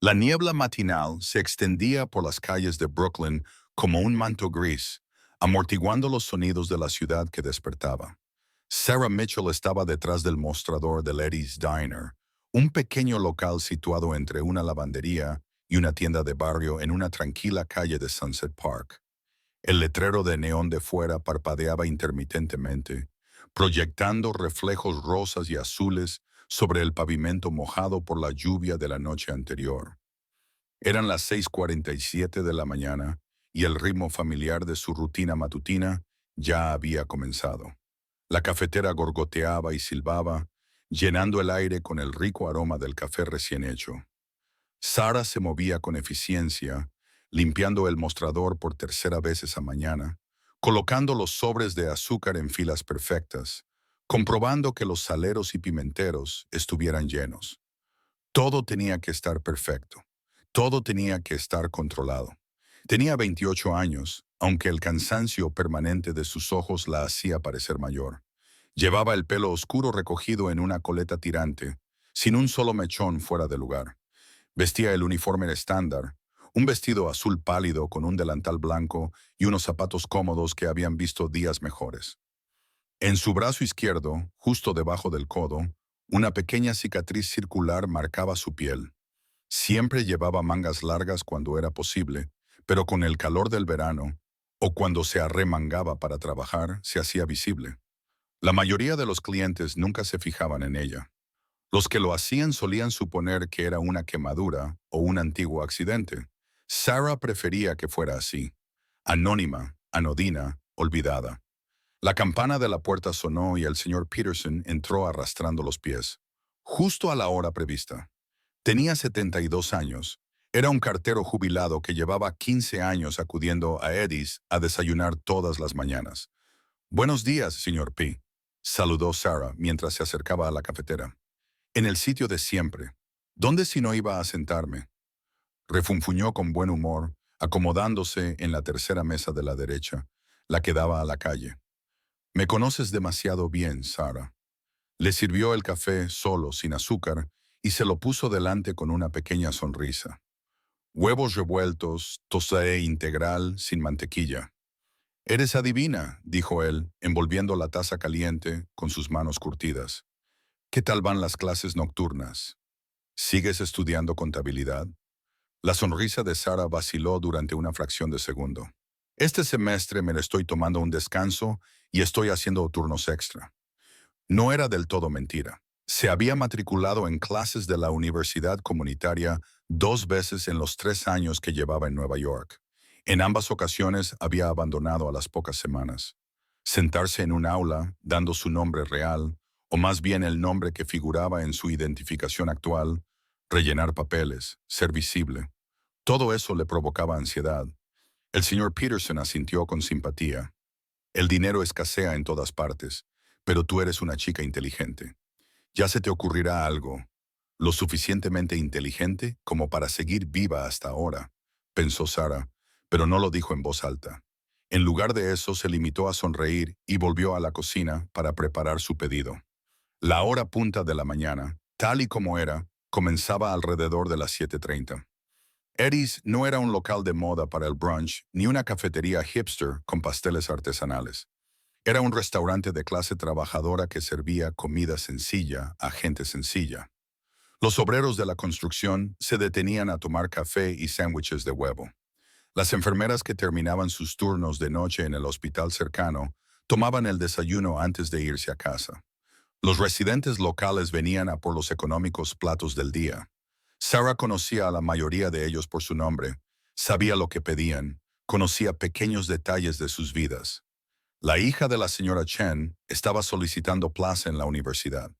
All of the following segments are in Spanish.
La niebla matinal se extendía por las calles de Brooklyn como un manto gris, amortiguando los sonidos de la ciudad que despertaba. Sarah Mitchell estaba detrás del mostrador del Eddie's Diner, un pequeño local situado entre una lavandería y una tienda de barrio en una tranquila calle de Sunset Park. El letrero de neón de fuera parpadeaba intermitentemente, proyectando reflejos rosas y azules sobre el pavimento mojado por la lluvia de la noche anterior. Eran las 6:47 de la mañana y el ritmo familiar de su rutina matutina ya había comenzado. La cafetera gorgoteaba y silbaba, llenando el aire con el rico aroma del café recién hecho. Sara se movía con eficiencia, limpiando el mostrador por tercera vez esa mañana, colocando los sobres de azúcar en filas perfectas, comprobando que los saleros y pimenteros estuvieran llenos. Todo tenía que estar perfecto. Todo tenía que estar controlado. Tenía 28 años, aunque el cansancio permanente de sus ojos la hacía parecer mayor. Llevaba el pelo oscuro recogido en una coleta tirante, sin un solo mechón fuera de lugar. Vestía el uniforme estándar, un vestido azul pálido con un delantal blanco y unos zapatos cómodos que habían visto días mejores. En su brazo izquierdo, justo debajo del codo, una pequeña cicatriz circular marcaba su piel. Siempre llevaba mangas largas cuando era posible, pero con el calor del verano, o cuando se arremangaba para trabajar, se hacía visible. La mayoría de los clientes nunca se fijaban en ella. Los que lo hacían solían suponer que era una quemadura o un antiguo accidente. Sarah prefería que fuera así, anónima, anodina, olvidada. La campana de la puerta sonó y el señor Peterson entró arrastrando los pies, justo a la hora prevista. Tenía 72 años. Era un cartero jubilado que llevaba 15 años acudiendo a Eddie's a desayunar todas las mañanas. Buenos días, señor P. Saludó Sarah mientras se acercaba a la cafetera. En el sitio de siempre. ¿Dónde si no iba a sentarme? Refunfuñó con buen humor, acomodándose en la tercera mesa de la derecha, la que daba a la calle. Me conoces demasiado bien, Sarah. Le sirvió el café solo, sin azúcar, y se lo puso delante con una pequeña sonrisa. Huevos revueltos, tostaé integral, sin mantequilla. Eres adivina, dijo él, envolviendo la taza caliente con sus manos curtidas. ¿Qué tal van las clases nocturnas? ¿Sigues estudiando contabilidad? La sonrisa de Sara vaciló durante una fracción de segundo. Este semestre me estoy tomando un descanso y estoy haciendo turnos extra. No era del todo mentira. Se había matriculado en clases de la universidad comunitaria 2 veces en los 3 años que llevaba en Nueva York. En ambas ocasiones había abandonado a las pocas semanas. Sentarse en un aula, dando su nombre real, o más bien el nombre que figuraba en su identificación actual, rellenar papeles, ser visible. Todo eso le provocaba ansiedad. El señor Peterson asintió con simpatía. El dinero escasea en todas partes, pero tú eres una chica inteligente. Ya se te ocurrirá algo, lo suficientemente inteligente como para seguir viva hasta ahora, pensó Sara, pero no lo dijo en voz alta. En lugar de eso, se limitó a sonreír y volvió a la cocina para preparar su pedido. La hora punta de la mañana, tal y como era, comenzaba alrededor de las 7:30. Eddie's no era un local de moda para el brunch ni una cafetería hipster con pasteles artesanales. Era un restaurante de clase trabajadora que servía comida sencilla a gente sencilla. Los obreros de la construcción se detenían a tomar café y sándwiches de huevo. Las enfermeras que terminaban sus turnos de noche en el hospital cercano tomaban el desayuno antes de irse a casa. Los residentes locales venían a por los económicos platos del día. Sarah conocía a la mayoría de ellos por su nombre, sabía lo que pedían, conocía pequeños detalles de sus vidas. La hija de la señora Chen estaba solicitando plaza en la universidad.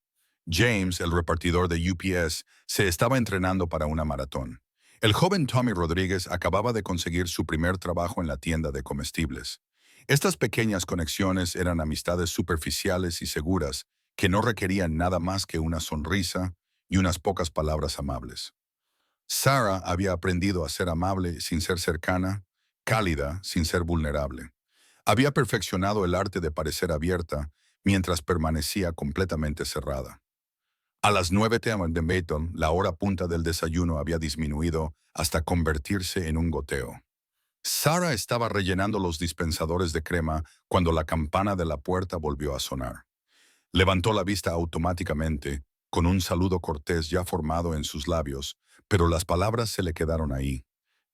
James, el repartidor de UPS, se estaba entrenando para una maratón. El joven Tommy Rodríguez acababa de conseguir su primer trabajo en la tienda de comestibles. Estas pequeñas conexiones eran amistades superficiales y seguras que no requerían nada más que una sonrisa y unas pocas palabras amables. Sarah había aprendido a ser amable sin ser cercana, cálida sin ser vulnerable. Había perfeccionado el arte de parecer abierta mientras permanecía completamente cerrada. A las 9 de Mayton, la hora punta del desayuno había disminuido hasta convertirse en un goteo. Sarah estaba rellenando los dispensadores de crema cuando la campana de la puerta volvió a sonar. Levantó la vista automáticamente, con un saludo cortés ya formado en sus labios, pero las palabras se le quedaron ahí.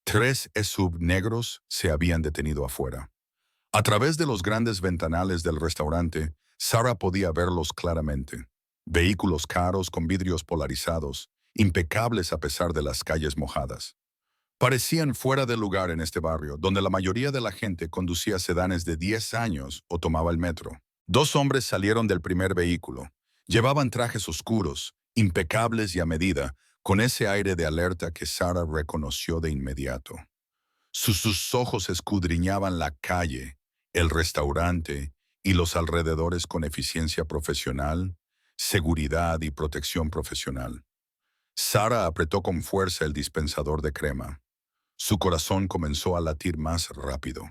3 SUV negros se habían detenido afuera. A través de los grandes ventanales del restaurante, Sarah podía verlos claramente. Vehículos caros con vidrios polarizados, impecables a pesar de las calles mojadas. Parecían fuera de lugar en este barrio, donde la mayoría de la gente conducía sedanes de 10 años o tomaba el metro. 2 hombres salieron del primer vehículo. Llevaban trajes oscuros, impecables y a medida, con ese aire de alerta que Sarah reconoció de inmediato. Sus ojos escudriñaban la calle, el restaurante y los alrededores con eficiencia profesional, seguridad y protección profesional. Sarah apretó con fuerza el dispensador de crema. Su corazón comenzó a latir más rápido.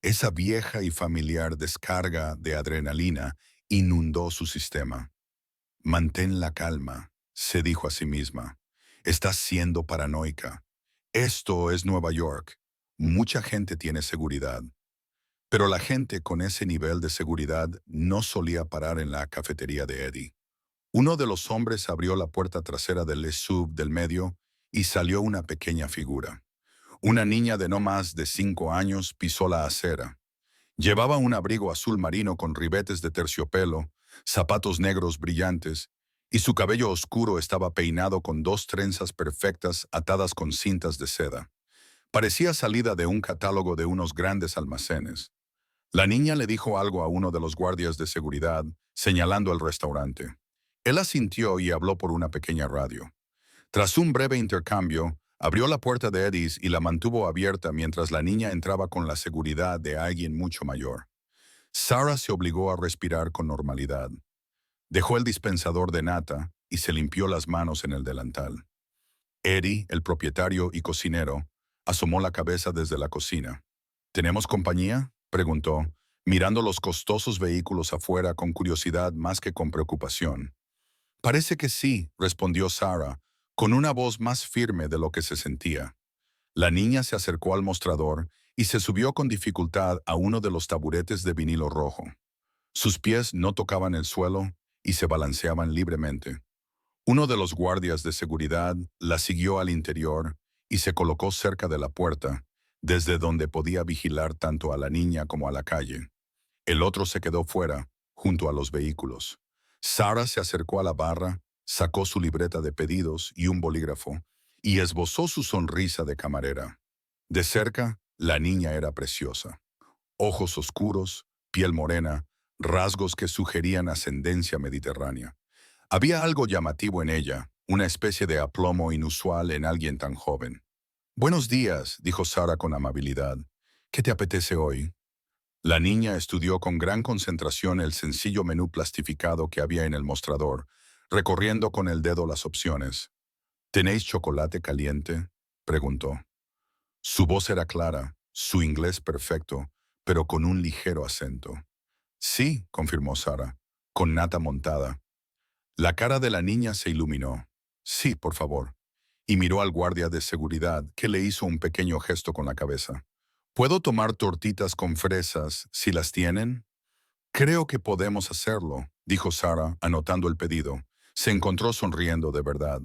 Esa vieja y familiar descarga de adrenalina inundó su sistema. Mantén la calma, se dijo a sí misma. Estás siendo paranoica. Esto es Nueva York. Mucha gente tiene seguridad. Pero la gente con ese nivel de seguridad no solía parar en la cafetería de Eddie. Uno de los hombres abrió la puerta trasera del SUV del medio y salió una pequeña figura. Una niña de no más de 5 años pisó la acera. Llevaba un abrigo azul marino con ribetes de terciopelo, zapatos negros brillantes, y su cabello oscuro estaba peinado con 2 trenzas perfectas atadas con cintas de seda. Parecía salida de un catálogo de unos grandes almacenes. La niña le dijo algo a uno de los guardias de seguridad, señalando el restaurante. Él asintió y habló por una pequeña radio. Tras un breve intercambio, abrió la puerta de Eddie's y la mantuvo abierta mientras la niña entraba con la seguridad de alguien mucho mayor. Sarah se obligó a respirar con normalidad. Dejó el dispensador de nata y se limpió las manos en el delantal. Eddie, el propietario y cocinero, asomó la cabeza desde la cocina. ¿Tenemos compañía?, preguntó, mirando los costosos vehículos afuera con curiosidad más que con preocupación. Parece que sí, respondió Sarah, con una voz más firme de lo que se sentía. La niña se acercó al mostrador y se subió con dificultad a uno de los taburetes de vinilo rojo. Sus pies no tocaban el suelo y se balanceaban libremente. Uno de los guardias de seguridad la siguió al interior y se colocó cerca de la puerta, desde donde podía vigilar tanto a la niña como a la calle. El otro se quedó fuera, junto a los vehículos. Sarah se acercó a la barra, sacó su libreta de pedidos y un bolígrafo, y esbozó su sonrisa de camarera. De cerca, la niña era preciosa. Ojos oscuros, piel morena, rasgos que sugerían ascendencia mediterránea. Había algo llamativo en ella, una especie de aplomo inusual en alguien tan joven. «Buenos días», dijo Sarah con amabilidad. «¿Qué te apetece hoy?» La niña estudió con gran concentración el sencillo menú plastificado que había en el mostrador, recorriendo con el dedo las opciones. «¿Tenéis chocolate caliente?», preguntó. Su voz era clara, su inglés perfecto, pero con un ligero acento. «Sí», confirmó Sarah, «con nata montada». La cara de la niña se iluminó. «Sí, por favor», y miró al guardia de seguridad, que le hizo un pequeño gesto con la cabeza. «¿Puedo tomar tortitas con fresas, si las tienen?» «Creo que podemos hacerlo», dijo Sarah, anotando el pedido. Se encontró sonriendo de verdad.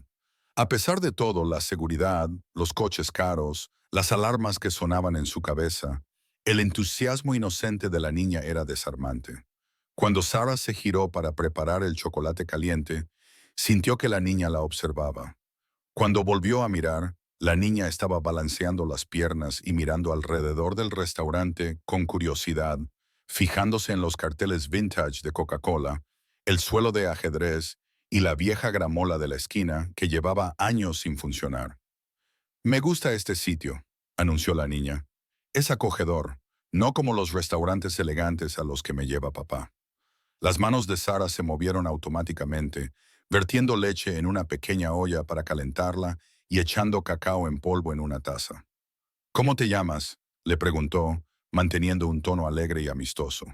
A pesar de todo, la seguridad, los coches caros, las alarmas que sonaban en su cabeza, el entusiasmo inocente de la niña era desarmante. Cuando Sarah se giró para preparar el chocolate caliente, sintió que la niña la observaba. Cuando volvió a mirar, la niña estaba balanceando las piernas y mirando alrededor del restaurante con curiosidad, fijándose en los carteles vintage de Coca-Cola, el suelo de ajedrez y la vieja gramola de la esquina que llevaba años sin funcionar. «Me gusta este sitio», anunció la niña. «Es acogedor, no como los restaurantes elegantes a los que me lleva papá». Las manos de Sarah se movieron automáticamente, vertiendo leche en una pequeña olla para calentarla y echando cacao en polvo en una taza. «¿Cómo te llamas?», le preguntó, manteniendo un tono alegre y amistoso.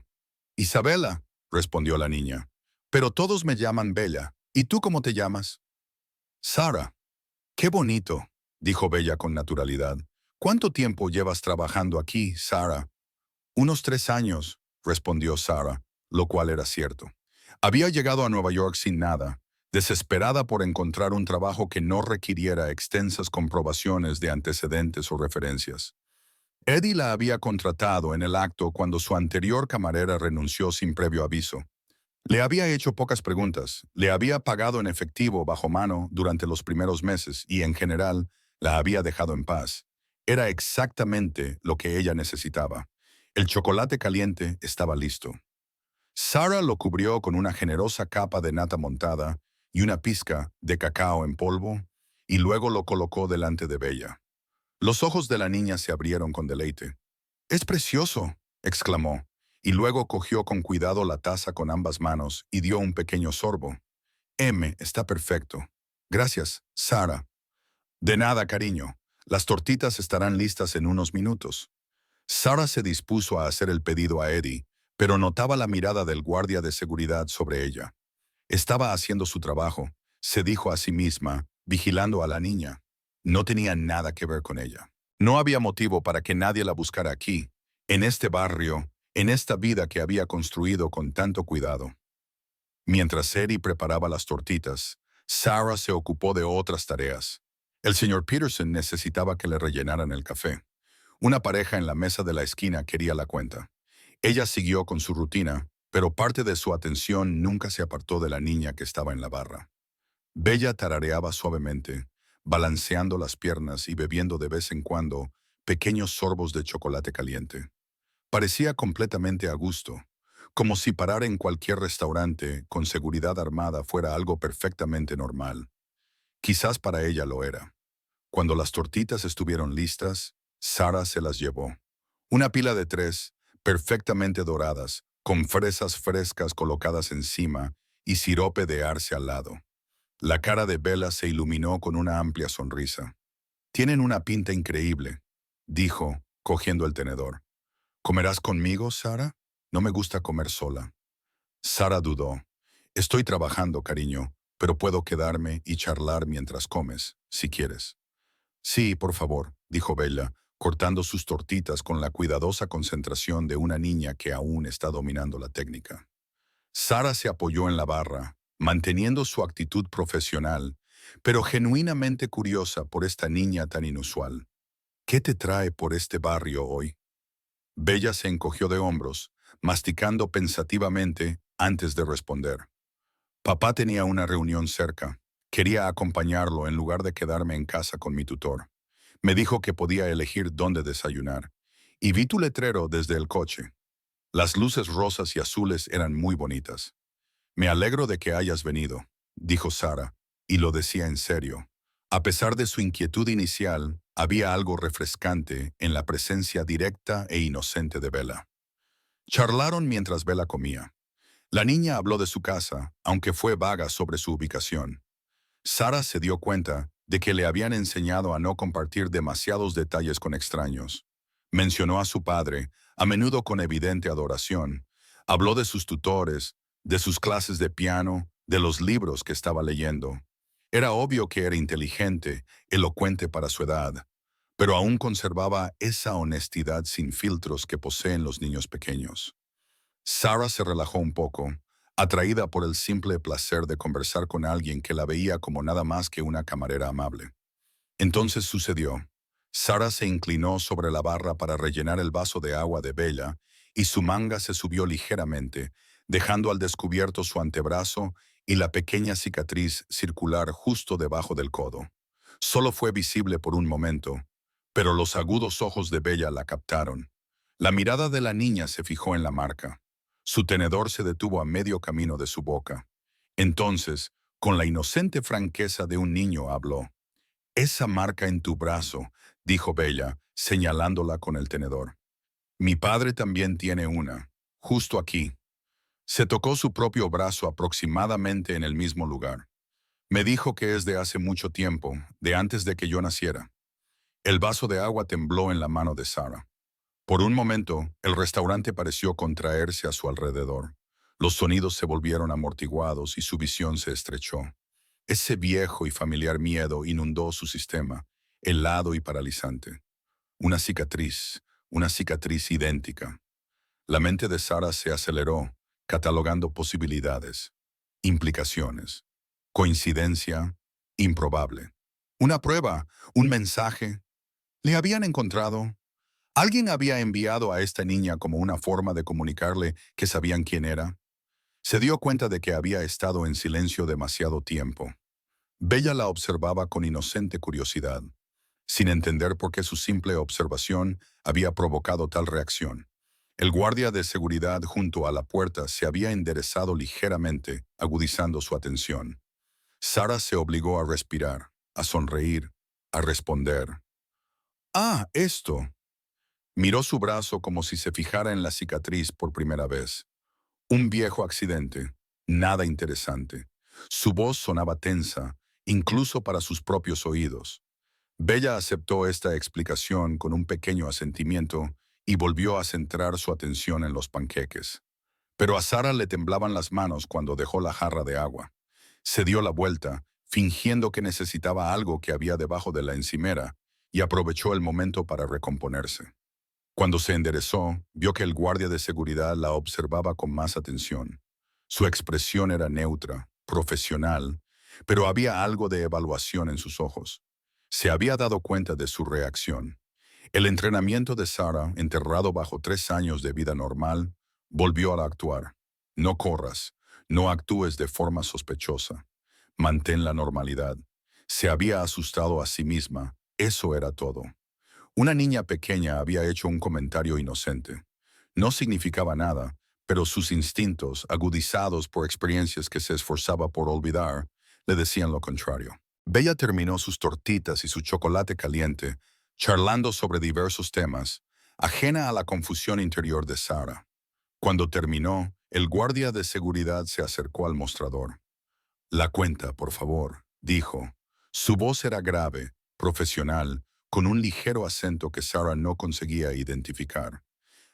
«Isabela», respondió la niña. «Pero todos me llaman Bella». ¿Y tú cómo te llamas? Sara. Qué bonito, dijo Bella con naturalidad. ¿Cuánto tiempo llevas trabajando aquí, Sara? Unos 3 años, respondió Sara, lo cual era cierto. Había llegado a Nueva York sin nada, desesperada por encontrar un trabajo que no requiriera extensas comprobaciones de antecedentes o referencias. Eddie la había contratado en el acto cuando su anterior camarera renunció sin previo aviso. Le había hecho pocas preguntas, le había pagado en efectivo bajo mano durante los primeros meses y, en general, la había dejado en paz. Era exactamente lo que ella necesitaba. El chocolate caliente estaba listo. Sara lo cubrió con una generosa capa de nata montada y una pizca de cacao en polvo, y luego lo colocó delante de Bella. Los ojos de la niña se abrieron con deleite. «¡Es precioso!», exclamó, y luego cogió con cuidado la taza con ambas manos y dio un pequeño sorbo. Está perfecto. Gracias, Sara. De nada, cariño. Las tortitas estarán listas en unos minutos. Sara se dispuso a hacer el pedido a Eddie, pero notaba la mirada del guardia de seguridad sobre ella. Estaba haciendo su trabajo, se dijo a sí misma, vigilando a la niña. No tenía nada que ver con ella. No había motivo para que nadie la buscara aquí, en este barrio, en esta vida que había construido con tanto cuidado. Mientras Eddie preparaba las tortitas, Sarah se ocupó de otras tareas. El señor Peterson necesitaba que le rellenaran el café. Una pareja en la mesa de la esquina quería la cuenta. Ella siguió con su rutina, pero parte de su atención nunca se apartó de la niña que estaba en la barra. Bella tarareaba suavemente, balanceando las piernas y bebiendo de vez en cuando pequeños sorbos de chocolate caliente. Parecía completamente a gusto, como si parar en cualquier restaurante con seguridad armada fuera algo perfectamente normal. Quizás para ella lo era. Cuando las tortitas estuvieron listas, Sara se las llevó. Una pila de 3, perfectamente doradas, con fresas frescas colocadas encima y sirope de arce al lado. La cara de Bella se iluminó con una amplia sonrisa. «Tienen una pinta increíble», dijo, cogiendo el tenedor. «¿Comerás conmigo, Sara? No me gusta comer sola». Sara dudó. «Estoy trabajando, cariño, pero puedo quedarme y charlar mientras comes, si quieres». «Sí, por favor», dijo Bella, cortando sus tortitas con la cuidadosa concentración de una niña que aún está dominando la técnica. Sara se apoyó en la barra, manteniendo su actitud profesional, pero genuinamente curiosa por esta niña tan inusual. «¿Qué te trae por este barrio hoy?». Bella se encogió de hombros, masticando pensativamente antes de responder. «Papá tenía una reunión cerca. Quería acompañarlo en lugar de quedarme en casa con mi tutor. Me dijo que podía elegir dónde desayunar. Y vi tu letrero desde el coche. Las luces rosas y azules eran muy bonitas. Me alegro de que hayas venido», dijo Sara, y lo decía en serio. A pesar de su inquietud inicial, había algo refrescante en la presencia directa e inocente de Bella. Charlaron mientras Bella comía. La niña habló de su casa, aunque fue vaga sobre su ubicación. Sara se dio cuenta de que le habían enseñado a no compartir demasiados detalles con extraños. Mencionó a su padre, a menudo con evidente adoración. Habló de sus tutores, de sus clases de piano, de los libros que estaba leyendo. Era obvio que era inteligente, elocuente para su edad, pero aún conservaba esa honestidad sin filtros que poseen los niños pequeños. Sara se relajó un poco, atraída por el simple placer de conversar con alguien que la veía como nada más que una camarera amable. Entonces sucedió. Sara se inclinó sobre la barra para rellenar el vaso de agua de Bella y su manga se subió ligeramente, dejando al descubierto su antebrazo y la pequeña cicatriz circular justo debajo del codo. Solo fue visible por un momento, pero los agudos ojos de Bella la captaron. La mirada de la niña se fijó en la marca. Su tenedor se detuvo a medio camino de su boca. Entonces, con la inocente franqueza de un niño, habló. «Esa marca en tu brazo», dijo Bella, señalándola con el tenedor. «Mi padre también tiene una, justo aquí». Se tocó su propio brazo aproximadamente en el mismo lugar. «Me dijo que es de hace mucho tiempo, de antes de que yo naciera». El vaso de agua tembló en la mano de Sara. Por un momento, el restaurante pareció contraerse a su alrededor. Los sonidos se volvieron amortiguados y su visión se estrechó. Ese viejo y familiar miedo inundó su sistema, helado y paralizante. Una cicatriz idéntica. La mente de Sara se aceleró, catalogando posibilidades, implicaciones, coincidencia, improbable. Una prueba, un mensaje. ¿Le habían encontrado? ¿Alguien había enviado a esta niña como una forma de comunicarle que sabían quién era? Se dio cuenta de que había estado en silencio demasiado tiempo. Bella la observaba con inocente curiosidad, sin entender por qué su simple observación había provocado tal reacción. El guardia de seguridad junto a la puerta se había enderezado ligeramente, agudizando su atención. Sara se obligó a respirar, a sonreír, a responder. «Ah, esto». Miró su brazo como si se fijara en la cicatriz por primera vez. Un viejo accidente, nada interesante. Su voz sonaba tensa, incluso para sus propios oídos. Bella aceptó esta explicación con un pequeño asentimiento y volvió a centrar su atención en los panqueques. Pero a Sara le temblaban las manos cuando dejó la jarra de agua. Se dio la vuelta, fingiendo que necesitaba algo que había debajo de la encimera, y aprovechó el momento para recomponerse. Cuando se enderezó, vio que el guardia de seguridad la observaba con más atención. Su expresión era neutra, profesional, pero había algo de evaluación en sus ojos. Se había dado cuenta de su reacción. El entrenamiento de Sara, enterrado bajo 3 años de vida normal, volvió a actuar. No corras, no actúes de forma sospechosa. Mantén la normalidad. Se había asustado a sí misma, eso era todo. Una niña pequeña había hecho un comentario inocente. No significaba nada, pero sus instintos, agudizados por experiencias que se esforzaba por olvidar, le decían lo contrario. Bella terminó sus tortitas y su chocolate caliente, charlando sobre diversos temas, ajena a la confusión interior de Sara. Cuando terminó, el guardia de seguridad se acercó al mostrador. «La cuenta, por favor», dijo. Su voz era grave, profesional, con un ligero acento que Sara no conseguía identificar.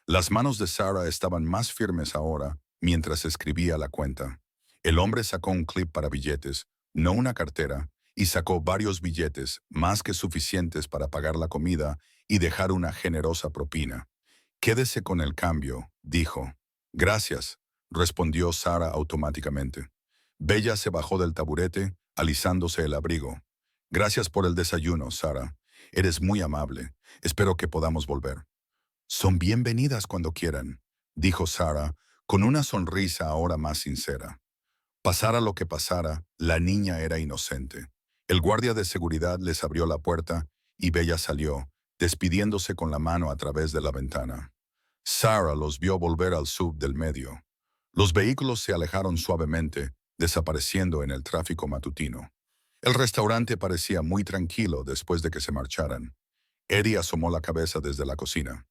Las manos de Sara estaban más firmes ahora, mientras escribía la cuenta. El hombre sacó un clip para billetes, no una cartera, y sacó varios billetes, más que suficientes para pagar la comida y dejar una generosa propina. «Quédese con el cambio», dijo. «Gracias», respondió Sara automáticamente. Bella se bajó del taburete, alisándose el abrigo. «Gracias por el desayuno, Sara. Eres muy amable. Espero que podamos volver». «Son bienvenidas cuando quieran», dijo Sara, con una sonrisa ahora más sincera. Pasara lo que pasara, la niña era inocente. El guardia de seguridad les abrió la puerta y Bella salió, despidiéndose con la mano a través de la ventana. Sara los vio volver al sub del medio. Los vehículos se alejaron suavemente, desapareciendo en el tráfico matutino. El restaurante parecía muy tranquilo después de que se marcharan. Eddie asomó la cabeza desde la cocina.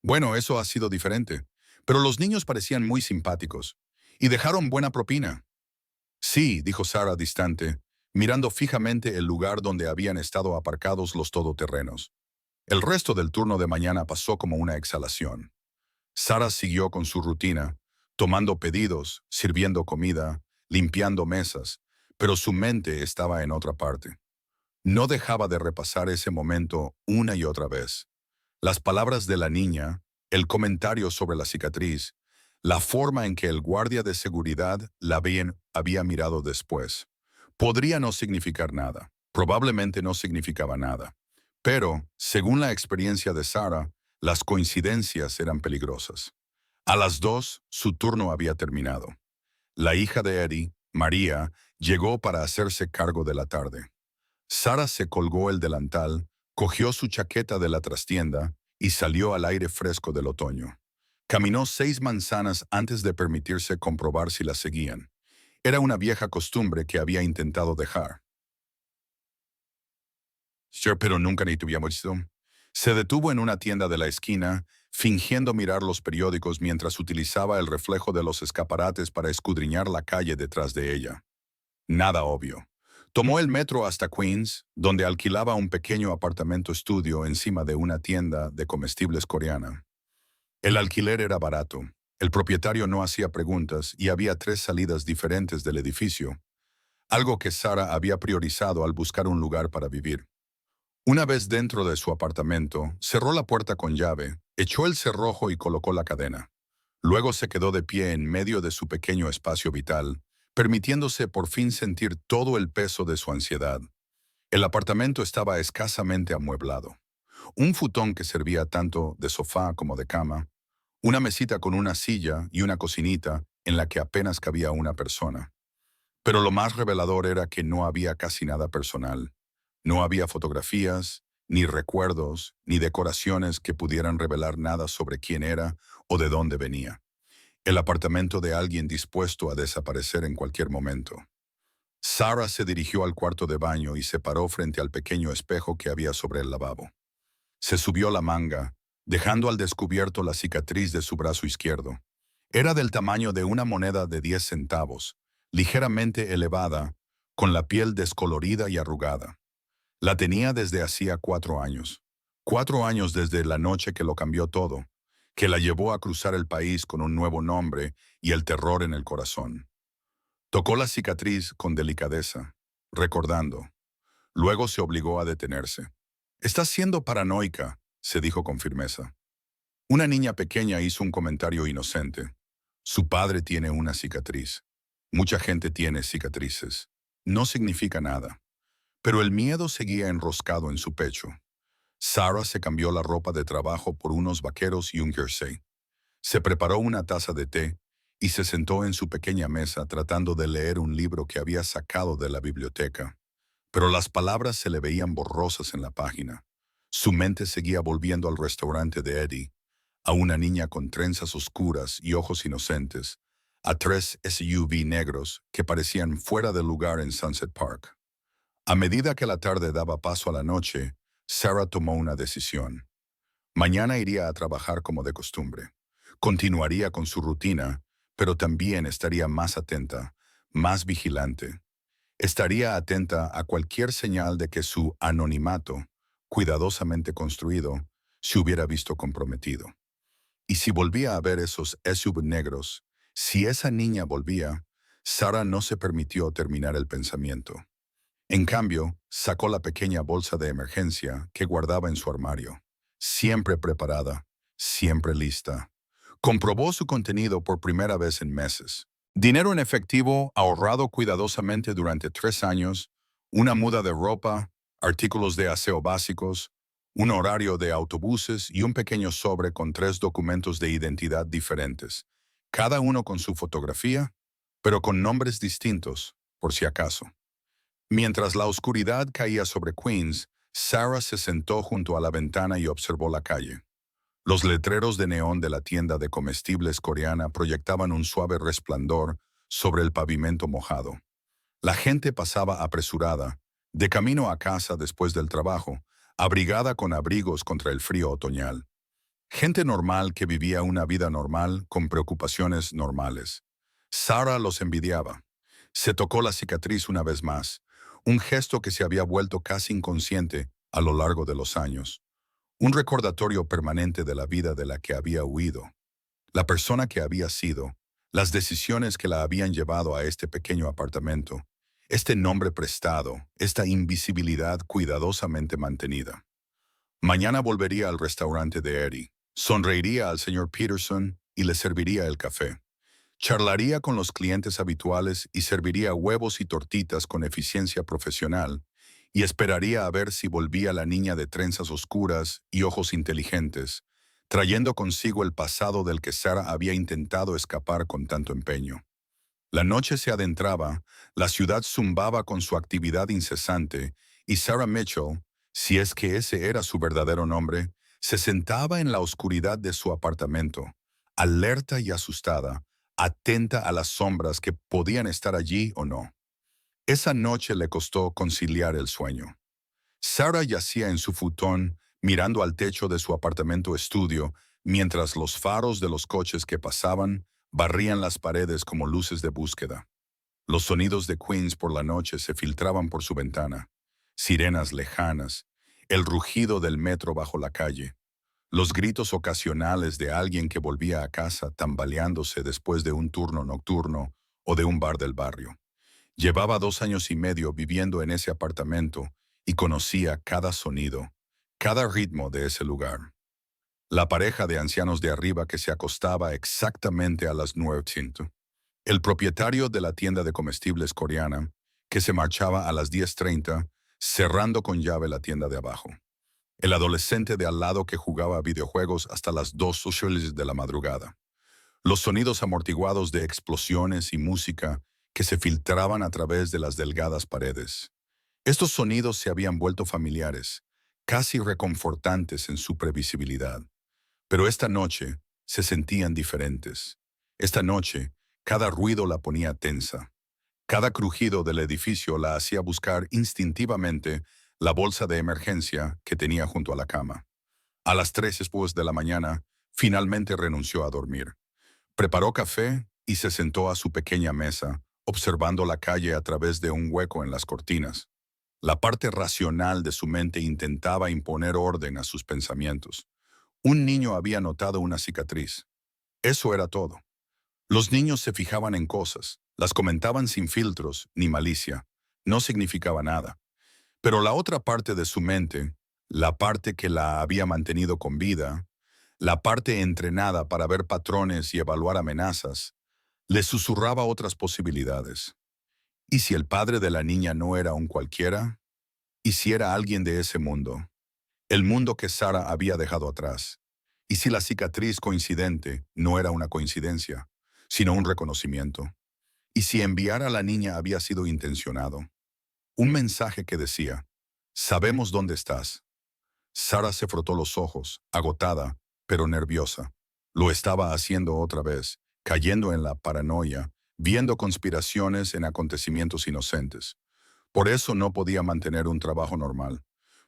«Bueno, eso ha sido diferente, pero los niños parecían muy simpáticos y dejaron buena propina». «Sí», dijo Sara distante, mirando fijamente el lugar donde habían estado aparcados los todoterrenos. El resto del turno de mañana pasó como una exhalación. Sara siguió con su rutina, tomando pedidos, sirviendo comida, limpiando mesas, pero su mente estaba en otra parte. No dejaba de repasar ese momento una y otra vez. Las palabras de la niña, el comentario sobre la cicatriz, la forma en que el guardia de seguridad la había mirado después. Podría no significar nada, probablemente no significaba nada. Pero, según la experiencia de Sara, las coincidencias eran peligrosas. A las 2, su turno había terminado. La hija de Eddie, María, llegó para hacerse cargo de la tarde. Sara se colgó el delantal, cogió su chaqueta de la trastienda y salió al aire fresco del otoño. Caminó 6 manzanas antes de permitirse comprobar si la seguían. Era una vieja costumbre que había intentado dejar. Pero nunca ni tuviera visto. Se detuvo en una tienda de la esquina, fingiendo mirar los periódicos mientras utilizaba el reflejo de los escaparates para escudriñar la calle detrás de ella. Nada obvio. Tomó el metro hasta Queens, donde alquilaba un pequeño apartamento estudio encima de una tienda de comestibles coreana. El alquiler era barato, El propietario no hacía preguntas y había 3 salidas diferentes del edificio, algo que Sara había priorizado al buscar un lugar para vivir. Una vez dentro de su apartamento, cerró la puerta con llave, echó el cerrojo y colocó la cadena. Luego se quedó de pie en medio de su pequeño espacio vital, permitiéndose por fin sentir todo el peso de su ansiedad. El apartamento estaba escasamente amueblado. Un futón que servía tanto de sofá como de cama, una mesita con una silla y una cocinita en la que apenas cabía una persona. Pero lo más revelador era que no había casi nada personal. No había fotografías, ni recuerdos, ni decoraciones que pudieran revelar nada sobre quién era o de dónde venía. El apartamento de alguien dispuesto a desaparecer en cualquier momento. Sara se dirigió al cuarto de baño y se paró frente al pequeño espejo que había sobre el lavabo. Se subió la manga, dejando al descubierto la cicatriz de su brazo izquierdo. Era del tamaño de una moneda de 10 centavos, ligeramente elevada, con la piel descolorida y arrugada. La tenía desde hacía 4 años. 4 años desde la noche que lo cambió todo, que la llevó a cruzar el país con un nuevo nombre y el terror en el corazón. Tocó la cicatriz con delicadeza, recordando. Luego se obligó a detenerse. «Estás siendo paranoica», se dijo con firmeza. Una niña pequeña hizo un comentario inocente. Su padre tiene una cicatriz. Mucha gente tiene cicatrices. No significa nada. Pero el miedo seguía enroscado en su pecho. Sara se cambió la ropa de trabajo por unos vaqueros y un jersey. Se preparó una taza de té y se sentó en su pequeña mesa tratando de leer un libro que había sacado de la biblioteca. Pero las palabras se le veían borrosas en la página. Su mente seguía volviendo al restaurante de Eddie, a una niña con trenzas oscuras y ojos inocentes, a 3 SUV negros que parecían fuera de lugar en Sunset Park. A medida que la tarde daba paso a la noche, Sara tomó una decisión. Mañana iría a trabajar como de costumbre. Continuaría con su rutina, pero también estaría más atenta, más vigilante. Estaría atenta a cualquier señal de que su anonimato, cuidadosamente construido, se hubiera visto comprometido. Y si volvía a ver esos SUV negros, si esa niña volvía, Sara no se permitió terminar el pensamiento. En cambio, sacó la pequeña bolsa de emergencia que guardaba en su armario. Siempre preparada, siempre lista. Comprobó su contenido por primera vez en meses. Dinero en efectivo ahorrado cuidadosamente durante 3 años, una muda de ropa, artículos de aseo básicos, un horario de autobuses y un pequeño sobre con 3 documentos de identidad diferentes, cada uno con su fotografía, pero con nombres distintos, por si acaso. Mientras la oscuridad caía sobre Queens, Sara se sentó junto a la ventana y observó la calle. Los letreros de neón de la tienda de comestibles coreana proyectaban un suave resplandor sobre el pavimento mojado. La gente pasaba apresurada, de camino a casa después del trabajo, abrigada con abrigos contra el frío otoñal. Gente normal que vivía una vida normal con preocupaciones normales. Sara los envidiaba. Se tocó la cicatriz una vez más, un gesto que se había vuelto casi inconsciente a lo largo de los años. Un recordatorio permanente de la vida de la que había huido, la persona que había sido, las decisiones que la habían llevado a este pequeño apartamento, este nombre prestado, esta invisibilidad cuidadosamente mantenida. Mañana volvería al restaurante de Eddie, sonreiría al señor Peterson y le serviría el café. Charlaría con los clientes habituales y serviría huevos y tortitas con eficiencia profesional, y esperaría a ver si volvía la niña de trenzas oscuras y ojos inteligentes, trayendo consigo el pasado del que Sara había intentado escapar con tanto empeño. La noche se adentraba, la ciudad zumbaba con su actividad incesante, y Sara Mitchell, si es que ese era su verdadero nombre, se sentaba en la oscuridad de su apartamento, alerta y asustada, atenta a las sombras que podían estar allí o no. Esa noche le costó conciliar el sueño. Sara yacía en su futón, mirando al techo de su apartamento estudio, mientras los faros de los coches que pasaban barrían las paredes como luces de búsqueda. Los sonidos de Queens por la noche se filtraban por su ventana. Sirenas lejanas, el rugido del metro bajo la calle. Los gritos ocasionales de alguien que volvía a casa tambaleándose después de un turno nocturno o de un bar del barrio. Llevaba 2 años y medio viviendo en ese apartamento y conocía cada sonido, cada ritmo de ese lugar. La pareja de ancianos de arriba que se acostaba exactamente a las 9:00. El propietario de la tienda de comestibles coreana, que se marchaba a las 10:30, cerrando con llave la tienda de abajo. El adolescente de al lado que jugaba videojuegos hasta las 2 de la madrugada. Los sonidos amortiguados de explosiones y música que se filtraban a través de las delgadas paredes. Estos sonidos se habían vuelto familiares, casi reconfortantes en su previsibilidad. Pero esta noche se sentían diferentes. Esta noche, cada ruido la ponía tensa. Cada crujido del edificio la hacía buscar instintivamente la bolsa de emergencia que tenía junto a la cama. A las 3 después de la mañana, finalmente renunció a dormir. Preparó café y se sentó a su pequeña mesa, observando la calle a través de un hueco en las cortinas. La parte racional de su mente intentaba imponer orden a sus pensamientos. Un niño había notado una cicatriz. Eso era todo. Los niños se fijaban en cosas, las comentaban sin filtros ni malicia. No significaba nada. Pero la otra parte de su mente, la parte que la había mantenido con vida, la parte entrenada para ver patrones y evaluar amenazas, le susurraba otras posibilidades. ¿Y si el padre de la niña no era un cualquiera? ¿Y si era alguien de ese mundo? El mundo que Sara había dejado atrás. ¿Y si la cicatriz coincidente no era una coincidencia, sino un reconocimiento? ¿Y si enviar a la niña había sido intencionado? Un mensaje que decía, sabemos dónde estás. Sara se frotó los ojos, agotada, pero nerviosa. Lo estaba haciendo otra vez, cayendo en la paranoia, viendo conspiraciones en acontecimientos inocentes. Por eso no podía mantener un trabajo normal.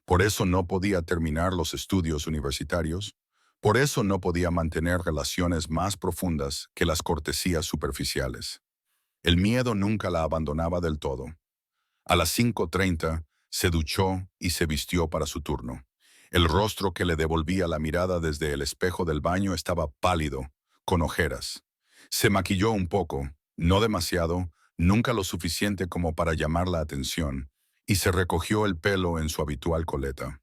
Por eso no podía terminar los estudios universitarios. Por eso no podía mantener relaciones más profundas que las cortesías superficiales. El miedo nunca la abandonaba del todo. A las 5:30 se duchó y se vistió para su turno. El rostro que le devolvía la mirada desde el espejo del baño estaba pálido, con ojeras. Se maquilló un poco, no demasiado, nunca lo suficiente como para llamar la atención, y se recogió el pelo en su habitual coleta.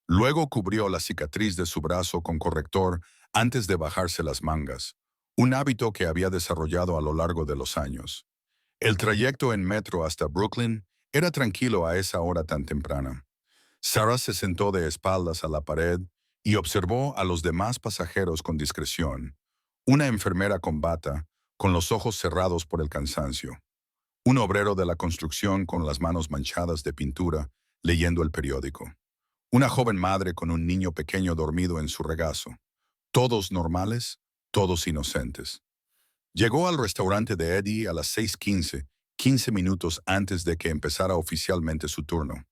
Luego cubrió la cicatriz de su brazo con corrector antes de bajarse las mangas, un hábito que había desarrollado a lo largo de los años. El trayecto en metro hasta Brooklyn era tranquilo a esa hora tan temprana. Sarah se sentó de espaldas a la pared y observó a los demás pasajeros con discreción. Una enfermera con bata, con los ojos cerrados por el cansancio. Un obrero de la construcción con las manos manchadas de pintura, leyendo el periódico. Una joven madre con un niño pequeño dormido en su regazo. Todos normales, todos inocentes. Llegó al restaurante de Eddie a las 6:15, 15 minutos antes de que empezara oficialmente su turno.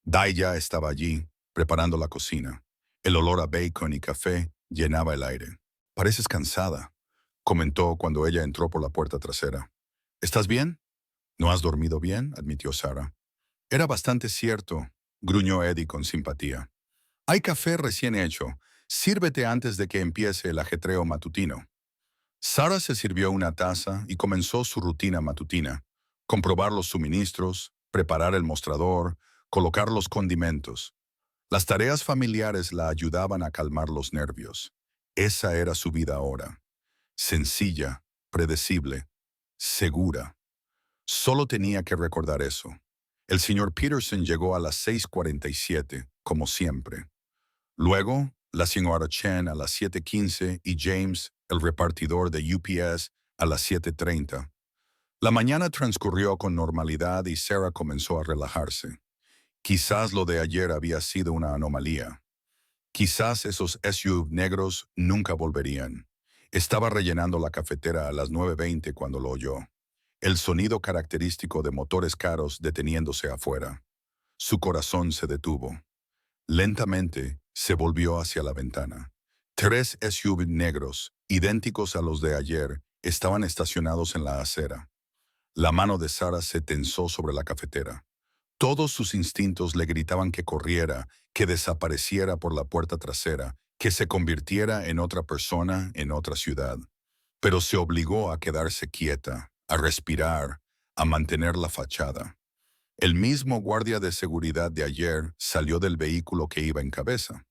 Dai ya estaba allí, preparando la cocina. El olor a bacon y café llenaba el aire. «Pareces cansada», comentó cuando ella entró por la puerta trasera. «¿Estás bien?» «¿No has dormido bien?», admitió Sara. «Era bastante cierto», gruñó Eddie con simpatía. «Hay café recién hecho. Sírvete antes de que empiece el ajetreo matutino». Sara se sirvió una taza y comenzó su rutina matutina. Comprobar los suministros, preparar el mostrador, colocar los condimentos. Las tareas familiares la ayudaban a calmar los nervios. Esa era su vida ahora. Sencilla, predecible, segura. Solo tenía que recordar eso. El señor Peterson llegó a las 6:47, como siempre. Luego, la señora Chen a las 7:15 y James, el repartidor de UPS, a las 7:30. La mañana transcurrió con normalidad y Sarah comenzó a relajarse. Quizás lo de ayer había sido una anomalía. Quizás esos SUV negros nunca volverían. Estaba rellenando la cafetera a las 9:20 cuando lo oyó. El sonido característico de motores caros deteniéndose afuera. Su corazón se detuvo. Lentamente se volvió hacia la ventana. 3 SUV negros, idénticos a los de ayer, estaban estacionados en la acera. La mano de Sara se tensó sobre la cafetera. Todos sus instintos le gritaban que corriera, que desapareciera por la puerta trasera, que se convirtiera en otra persona en otra ciudad, pero se obligó a quedarse quieta, a respirar, a mantener la fachada. El mismo guardia de seguridad de ayer salió del vehículo que iba en cabeza.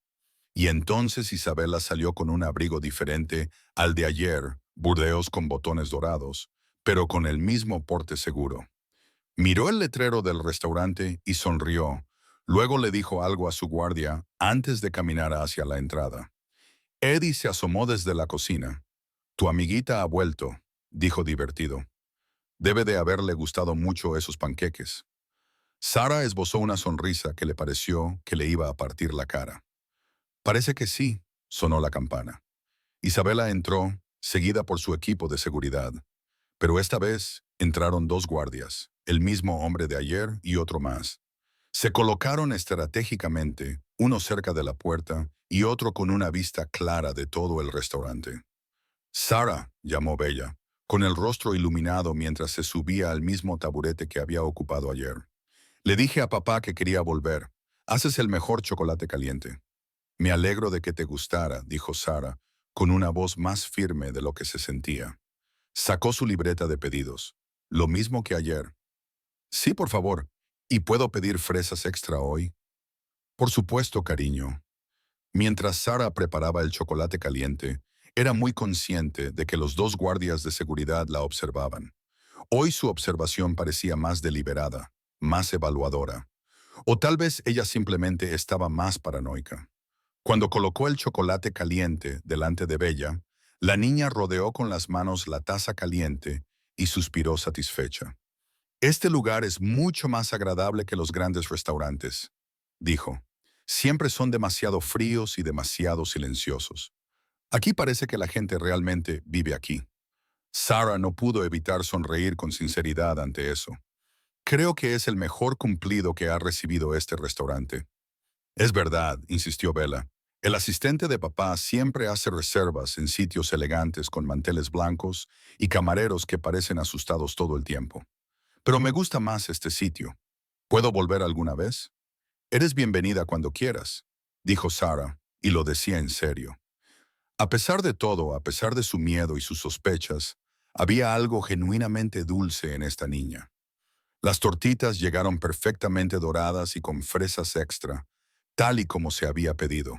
Y entonces Isabela salió con un abrigo diferente al de ayer, burdeos con botones dorados, pero con el mismo porte seguro. Miró el letrero del restaurante y sonrió. Luego le dijo algo a su guardia antes de caminar hacia la entrada. Eddie se asomó desde la cocina. «Tu amiguita ha vuelto», dijo divertido. «Debe de haberle gustado mucho esos panqueques». Sara esbozó una sonrisa que le pareció que le iba a partir la cara. «Parece que sí», sonó la campana. Isabela entró, seguida por su equipo de seguridad. Pero esta vez entraron dos guardias, el mismo hombre de ayer y otro más. Se colocaron estratégicamente, uno cerca de la puerta y otro con una vista clara de todo el restaurante. «Sara», llamó Bella, con el rostro iluminado mientras se subía al mismo taburete que había ocupado ayer. «Le dije a papá que quería volver. Haces el mejor chocolate caliente». «Me alegro de que te gustara», dijo Sara, con una voz más firme de lo que se sentía. Sacó su libreta de pedidos. «Lo mismo que ayer». «Sí, por favor. ¿Y puedo pedir fresas extra hoy?» «Por supuesto, cariño». Mientras Sara preparaba el chocolate caliente, era muy consciente de que los dos guardias de seguridad la observaban. Hoy su observación parecía más deliberada, más evaluadora. O tal vez ella simplemente estaba más paranoica. Cuando colocó el chocolate caliente delante de Bella, la niña rodeó con las manos la taza caliente y suspiró satisfecha. «Este lugar es mucho más agradable que los grandes restaurantes», dijo. «Siempre son demasiado fríos y demasiado silenciosos. Aquí parece que la gente realmente vive aquí». Sara no pudo evitar sonreír con sinceridad ante eso. «Creo que es el mejor cumplido que ha recibido este restaurante». «Es verdad», insistió Bella. «El asistente de papá siempre hace reservas en sitios elegantes con manteles blancos y camareros que parecen asustados todo el tiempo. Pero me gusta más este sitio. ¿Puedo volver alguna vez?» «Eres bienvenida cuando quieras», dijo Sara, y lo decía en serio. A pesar de todo, a pesar de su miedo y sus sospechas, había algo genuinamente dulce en esta niña. Las tortitas llegaron perfectamente doradas y con fresas extra, tal y como se había pedido.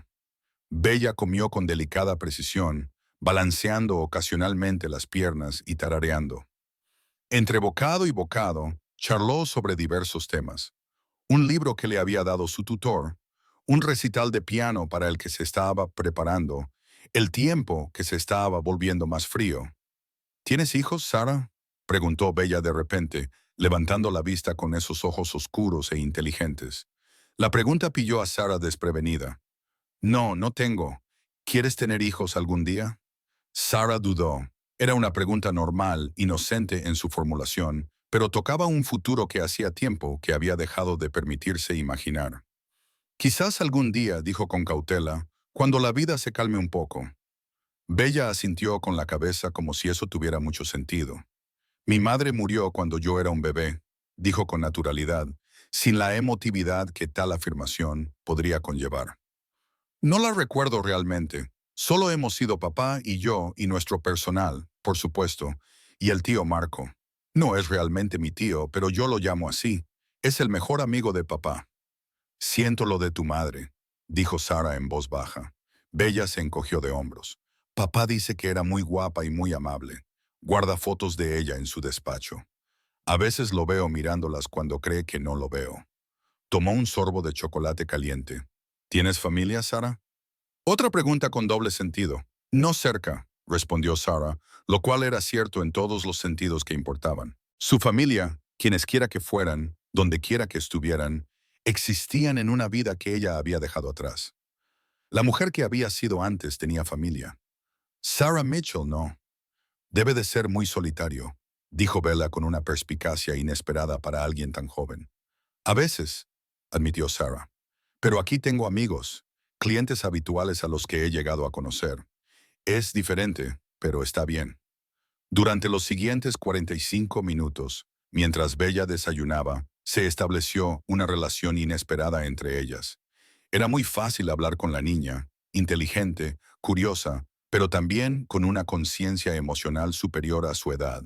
Bella comió con delicada precisión, balanceando ocasionalmente las piernas y tarareando. Entre bocado y bocado, charló sobre diversos temas. Un libro que le había dado su tutor, un recital de piano para el que se estaba preparando, el tiempo que se estaba volviendo más frío. «¿Tienes hijos, Sara?», preguntó Bella de repente, levantando la vista con esos ojos oscuros e inteligentes. La pregunta pilló a Sara desprevenida. «No, no tengo. ¿Quieres tener hijos algún día?» Sara dudó. Era una pregunta normal, inocente en su formulación, pero tocaba un futuro que hacía tiempo que había dejado de permitirse imaginar. «Quizás algún día», dijo con cautela, «cuando la vida se calme un poco». Bella asintió con la cabeza como si eso tuviera mucho sentido. «Mi madre murió cuando yo era un bebé», dijo con naturalidad, sin la emotividad que tal afirmación podría conllevar. «No la recuerdo realmente. Solo hemos sido papá y yo y nuestro personal, por supuesto, y el tío Marco. No es realmente mi tío, pero yo lo llamo así. Es el mejor amigo de papá». «Siento lo de tu madre», dijo Sara en voz baja. Bella se encogió de hombros. «Papá dice que era muy guapa y muy amable. Guarda fotos de ella en su despacho. A veces lo veo mirándolas cuando cree que no lo veo». Tomó un sorbo de chocolate caliente. «¿Tienes familia, Sara?» Otra pregunta con doble sentido. «No cerca», respondió Sara, lo cual era cierto en todos los sentidos que importaban. Su familia, quienesquiera que fueran, dondequiera que estuvieran, existían en una vida que ella había dejado atrás. La mujer que había sido antes tenía familia. Sarah Mitchell no. «Debe de ser muy solitario», dijo Bella con una perspicacia inesperada para alguien tan joven. «A veces», admitió Sara. «Pero aquí tengo amigos, clientes habituales a los que he llegado a conocer. Es diferente, pero está bien». Durante los siguientes 45 minutos, mientras Bella desayunaba, se estableció una relación inesperada entre ellas. Era muy fácil hablar con la niña, inteligente, curiosa, pero también con una conciencia emocional superior a su edad.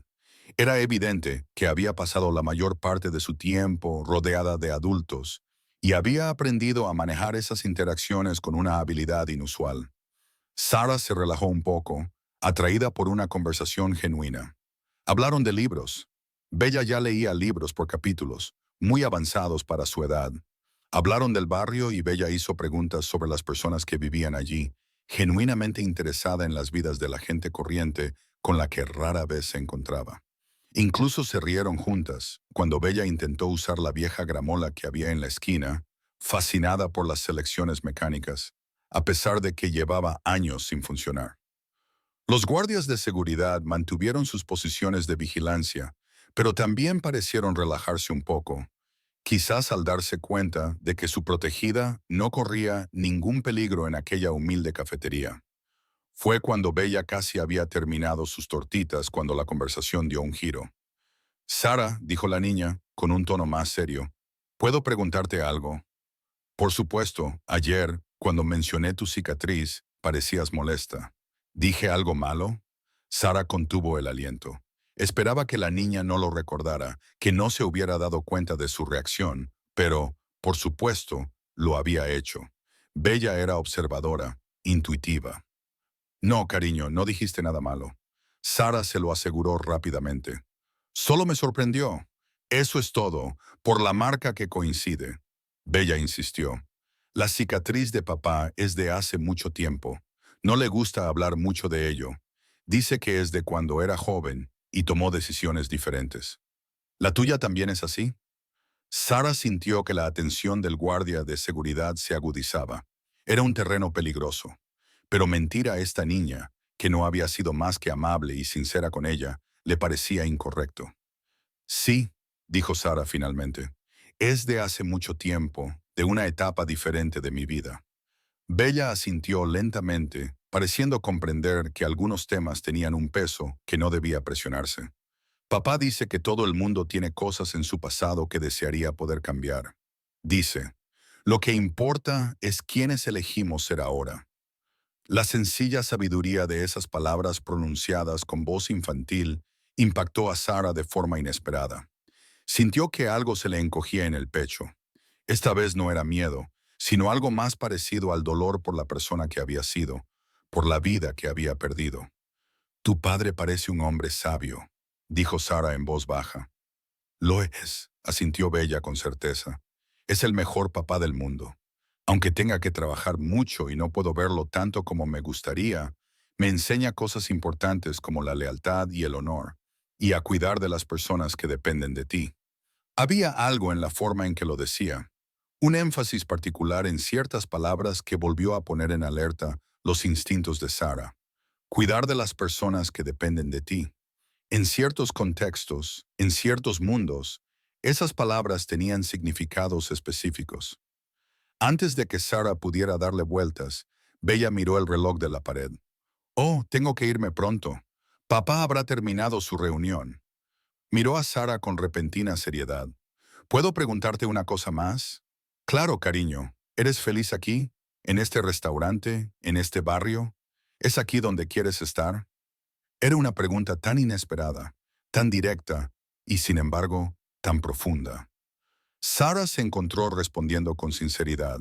Era evidente que había pasado la mayor parte de su tiempo rodeada de adultos y había aprendido a manejar esas interacciones con una habilidad inusual. Sarah se relajó un poco, atraída por una conversación genuina. Hablaron de libros. Bella ya leía libros por capítulos, muy avanzados para su edad. Hablaron del barrio y Bella hizo preguntas sobre las personas que vivían allí, genuinamente interesada en las vidas de la gente corriente con la que rara vez se encontraba. Incluso se rieron juntas cuando Bella intentó usar la vieja gramola que había en la esquina, fascinada por las selecciones mecánicas, a pesar de que llevaba años sin funcionar. Los guardias de seguridad mantuvieron sus posiciones de vigilancia, pero también parecieron relajarse un poco, quizás al darse cuenta de que su protegida no corría ningún peligro en aquella humilde cafetería. Fue cuando Bella casi había terminado sus tortitas cuando la conversación dio un giro. Sara, dijo la niña, con un tono más serio, ¿puedo preguntarte algo? Por supuesto, ayer, cuando mencioné tu cicatriz, parecías molesta. ¿Dije algo malo? Sara contuvo el aliento. Esperaba que la niña no lo recordara, que no se hubiera dado cuenta de su reacción, pero, por supuesto, lo había hecho. Bella era observadora, intuitiva. No, cariño, no dijiste nada malo. Sara se lo aseguró rápidamente. Solo me sorprendió. Eso es todo, por la marca que coincide. Bella insistió. La cicatriz de papá es de hace mucho tiempo. No le gusta hablar mucho de ello. Dice que es de cuando era joven y tomó decisiones diferentes. ¿La tuya también es así? Sara sintió que la atención del guardia de seguridad se agudizaba. Era un terreno peligroso. Pero mentir a esta niña, que no había sido más que amable y sincera con ella, le parecía incorrecto. Sí, dijo Sara finalmente. Es de hace mucho tiempo, de una etapa diferente de mi vida. Bella asintió lentamente, pareciendo comprender que algunos temas tenían un peso que no debía presionarse. Papá dice que todo el mundo tiene cosas en su pasado que desearía poder cambiar. Dice, lo que importa es quiénes elegimos ser ahora. La sencilla sabiduría de esas palabras pronunciadas con voz infantil impactó a Sara de forma inesperada. Sintió que algo se le encogía en el pecho. Esta vez no era miedo, sino algo más parecido al dolor por la persona que había sido, por la vida que había perdido. Tu padre parece un hombre sabio, dijo Sara en voz baja. Lo es, asintió Bella con certeza. Es el mejor papá del mundo. Aunque tenga que trabajar mucho y no puedo verlo tanto como me gustaría, me enseña cosas importantes como la lealtad y el honor, y a cuidar de las personas que dependen de ti. Había algo en la forma en que lo decía, un énfasis particular en ciertas palabras que volvió a poner en alerta los instintos de Sara. Cuidar de las personas que dependen de ti. En ciertos contextos, en ciertos mundos, esas palabras tenían significados específicos. Antes de que Sara pudiera darle vueltas, Bella miró el reloj de la pared. Oh, tengo que irme pronto. Papá habrá terminado su reunión. Miró a Sara con repentina seriedad. ¿Puedo preguntarte una cosa más? Claro, cariño. ¿Eres feliz aquí? ¿En este restaurante? ¿En este barrio? ¿Es aquí donde quieres estar? Era una pregunta tan inesperada, tan directa y, sin embargo, tan profunda. Sara se encontró respondiendo con sinceridad.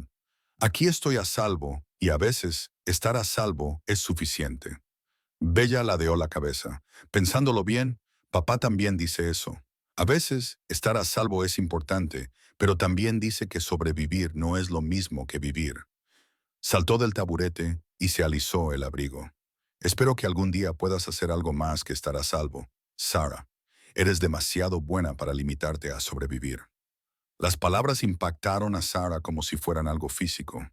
Aquí estoy a salvo y a veces estar a salvo es suficiente. Bella ladeó la cabeza. Pensándolo bien, papá también dice eso. A veces estar a salvo es importante, pero también dice que sobrevivir no es lo mismo que vivir. Saltó del taburete y se alisó el abrigo. Espero que algún día puedas hacer algo más que estar a salvo. Sara, eres demasiado buena para limitarte a sobrevivir. Las palabras impactaron a Sara como si fueran algo físico.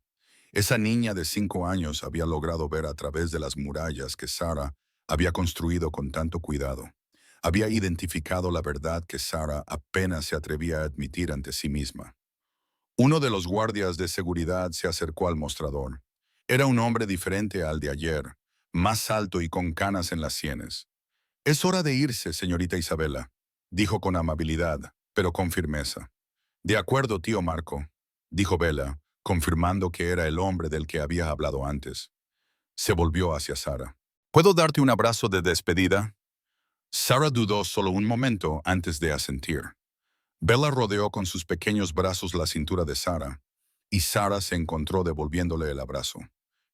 Esa niña de 5 años había logrado ver a través de las murallas que Sara había construido con tanto cuidado. Había identificado la verdad que Sara apenas se atrevía a admitir ante sí misma. Uno de los guardias de seguridad se acercó al mostrador. Era un hombre diferente al de ayer, más alto y con canas en las sienes. Es hora de irse, señorita Isabela, dijo con amabilidad, pero con firmeza. De acuerdo, tío Marco, dijo Bella, confirmando que era el hombre del que había hablado antes. Se volvió hacia Sara. ¿Puedo darte un abrazo de despedida? Sara dudó solo un momento antes de asentir. Bella rodeó con sus pequeños brazos la cintura de Sara, y Sara se encontró devolviéndole el abrazo.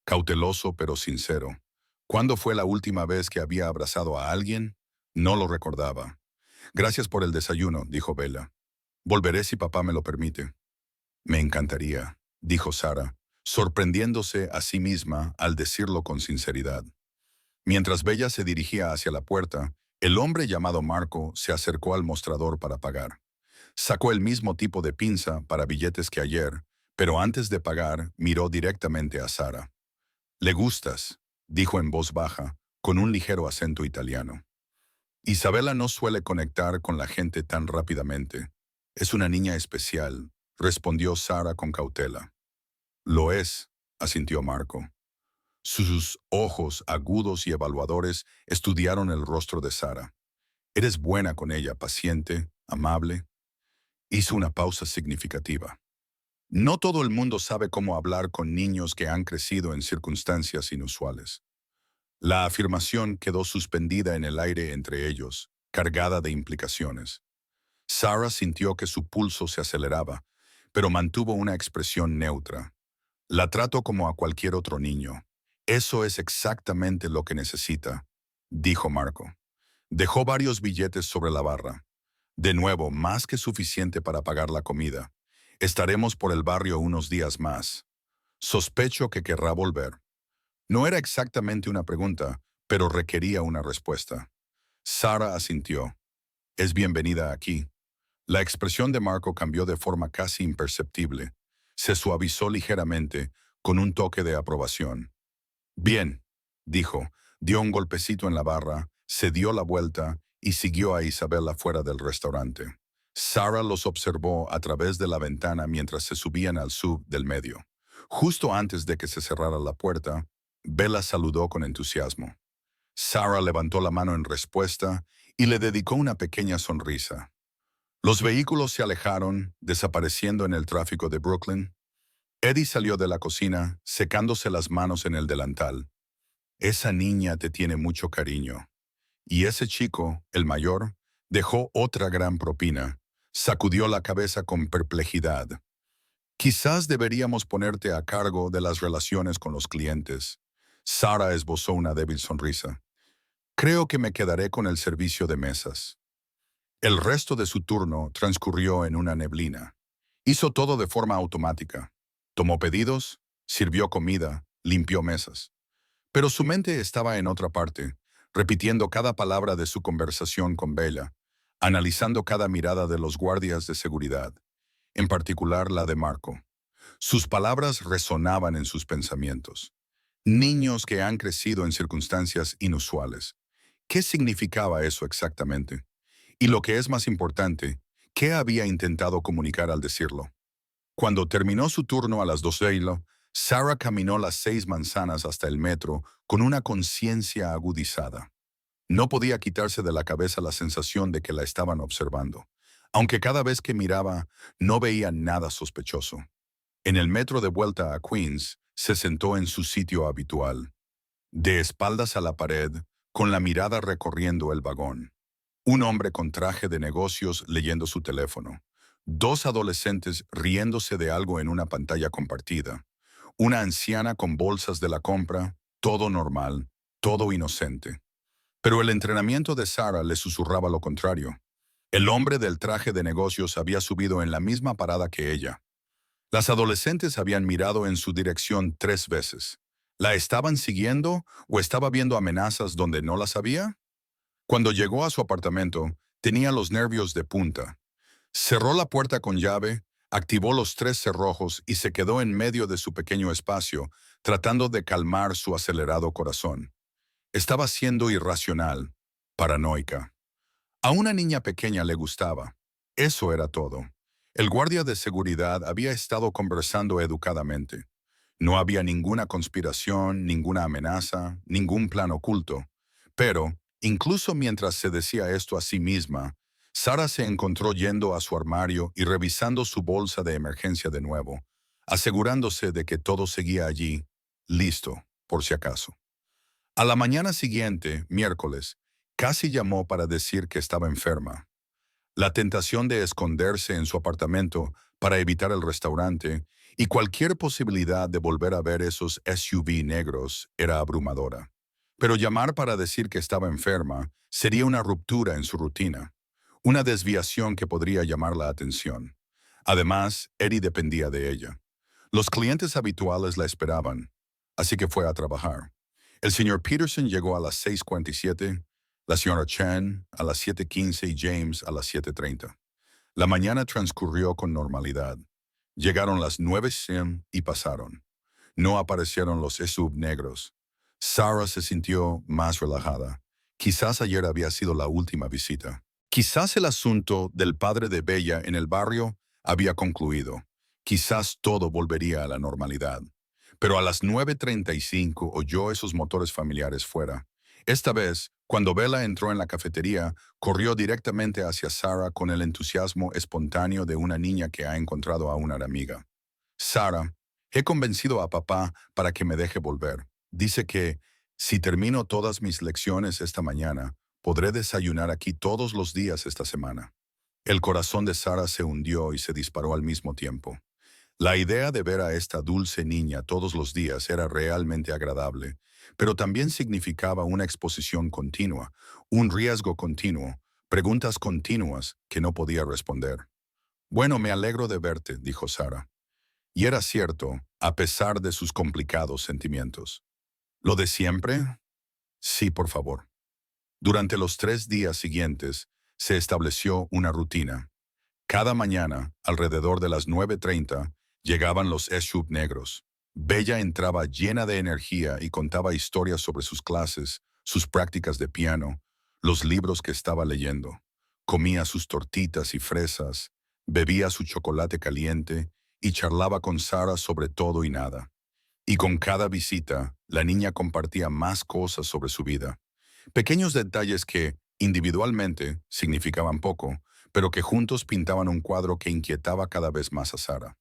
Cauteloso pero sincero. ¿Cuándo fue la última vez que había abrazado a alguien? No lo recordaba. Gracias por el desayuno, dijo Bella. Volveré si papá me lo permite. Me encantaría, dijo Sara, sorprendiéndose a sí misma al decirlo con sinceridad. Mientras Bella se dirigía hacia la puerta, el hombre llamado Marco se acercó al mostrador para pagar. Sacó el mismo tipo de pinza para billetes que ayer, pero antes de pagar miró directamente a Sara. «Le gustas», dijo en voz baja, con un ligero acento italiano. Isabela no suele conectar con la gente tan rápidamente. Es una niña especial, respondió Sara con cautela. Lo es, asintió Marco. Sus ojos agudos y evaluadores estudiaron el rostro de Sara. Eres buena con ella, paciente, amable. Hizo una pausa significativa. No todo el mundo sabe cómo hablar con niños que han crecido en circunstancias inusuales. La afirmación quedó suspendida en el aire entre ellos, cargada de implicaciones. Sara sintió que su pulso se aceleraba, pero mantuvo una expresión neutra. La trato como a cualquier otro niño. Eso es exactamente lo que necesita, dijo Marco. Dejó varios billetes sobre la barra. De nuevo, más que suficiente para pagar la comida. Estaremos por el barrio unos días más. Sospecho que querrá volver. No era exactamente una pregunta, pero requería una respuesta. Sara asintió. Es bienvenida aquí. La expresión de Marco cambió de forma casi imperceptible. Se suavizó ligeramente, con un toque de aprobación. Bien, dijo, dio un golpecito en la barra, se dio la vuelta y siguió a Isabela fuera del restaurante. Sara los observó a través de la ventana mientras se subían al sub del medio. Justo antes de que se cerrara la puerta, Bella saludó con entusiasmo. Sara levantó la mano en respuesta y le dedicó una pequeña sonrisa. Los vehículos se alejaron, desapareciendo en el tráfico de Brooklyn. Eddie salió de la cocina, secándose las manos en el delantal. Esa niña te tiene mucho cariño. Y ese chico, el mayor, dejó otra gran propina. Sacudió la cabeza con perplejidad. Quizás deberíamos ponerte a cargo de las relaciones con los clientes. Sara esbozó una débil sonrisa. Creo que me quedaré con el servicio de mesas. El resto de su turno transcurrió en una neblina. Hizo todo de forma automática. Tomó pedidos, sirvió comida, limpió mesas. Pero su mente estaba en otra parte, repitiendo cada palabra de su conversación con Bella, analizando cada mirada de los guardias de seguridad, en particular la de Marco. Sus palabras resonaban en sus pensamientos. Niños que han crecido en circunstancias inusuales. ¿Qué significaba eso exactamente? Y lo que es más importante, ¿qué había intentado comunicar al decirlo? Cuando terminó su turno a las 12, Sara caminó las 6 manzanas hasta el metro con una conciencia agudizada. No podía quitarse de la cabeza la sensación de que la estaban observando, aunque cada vez que miraba no veía nada sospechoso. En el metro de vuelta a Queens, se sentó en su sitio habitual, de espaldas a la pared, con la mirada recorriendo el vagón. Un hombre con traje de negocios leyendo su teléfono. 2 adolescentes riéndose de algo en una pantalla compartida. Una anciana con bolsas de la compra, todo normal, todo inocente. Pero el entrenamiento de Sara le susurraba lo contrario. El hombre del traje de negocios había subido en la misma parada que ella. Las adolescentes habían mirado en su dirección 3 veces. ¿La estaban siguiendo o estaba viendo amenazas donde no las había? Cuando llegó a su apartamento, tenía los nervios de punta. Cerró la puerta con llave, activó los 3 cerrojos y se quedó en medio de su pequeño espacio, tratando de calmar su acelerado corazón. Estaba siendo irracional, paranoica. A una niña pequeña le gustaba. Eso era todo. El guardia de seguridad había estado conversando educadamente. No había ninguna conspiración, ninguna amenaza, ningún plan oculto. Pero, incluso mientras se decía esto a sí misma, Sara se encontró yendo a su armario y revisando su bolsa de emergencia de nuevo, asegurándose de que todo seguía allí, listo, por si acaso. A la mañana siguiente, miércoles, casi llamó para decir que estaba enferma. La tentación de esconderse en su apartamento para evitar el restaurante y cualquier posibilidad de volver a ver esos SUV negros era abrumadora. Pero llamar para decir que estaba enferma sería una ruptura en su rutina, una desviación que podría llamar la atención. Además, Eddie dependía de ella. Los clientes habituales la esperaban, así que fue a trabajar. El señor Peterson llegó a las 6:47, la señora Chen a las 7:15 y James a las 7:30. La mañana transcurrió con normalidad. Llegaron las 9:00 y pasaron. No aparecieron los SUV negros. Sarah se sintió más relajada. Quizás ayer había sido la última visita. Quizás el asunto del padre de Bella en el barrio había concluido. Quizás todo volvería a la normalidad. Pero a las 9:35 oyó esos motores familiares fuera. Esta vez, cuando Bella entró en la cafetería, corrió directamente hacia Sarah con el entusiasmo espontáneo de una niña que ha encontrado a una amiga. Sarah, he convencido a papá para que me deje volver. Dice que, si termino todas mis lecciones esta mañana, podré desayunar aquí todos los días esta semana. El corazón de Sarah se hundió y se disparó al mismo tiempo. La idea de ver a esta dulce niña todos los días era realmente agradable, pero también significaba una exposición continua, un riesgo continuo, preguntas continuas que no podía responder. Bueno, me alegro de verte, dijo Sarah. Y era cierto, a pesar de sus complicados sentimientos. ¿Lo de siempre? Sí, por favor. Durante los 3 días siguientes, se estableció una rutina. Cada mañana, alrededor de las 9:30, llegaban los SUV negros. Bella entraba llena de energía y contaba historias sobre sus clases, sus prácticas de piano, los libros que estaba leyendo. Comía sus tortitas y fresas, bebía su chocolate caliente y charlaba con Sarah sobre todo y nada. Y con cada visita, la niña compartía más cosas sobre su vida. Pequeños detalles que, individualmente, significaban poco, pero que juntos pintaban un cuadro que inquietaba cada vez más a Sarah.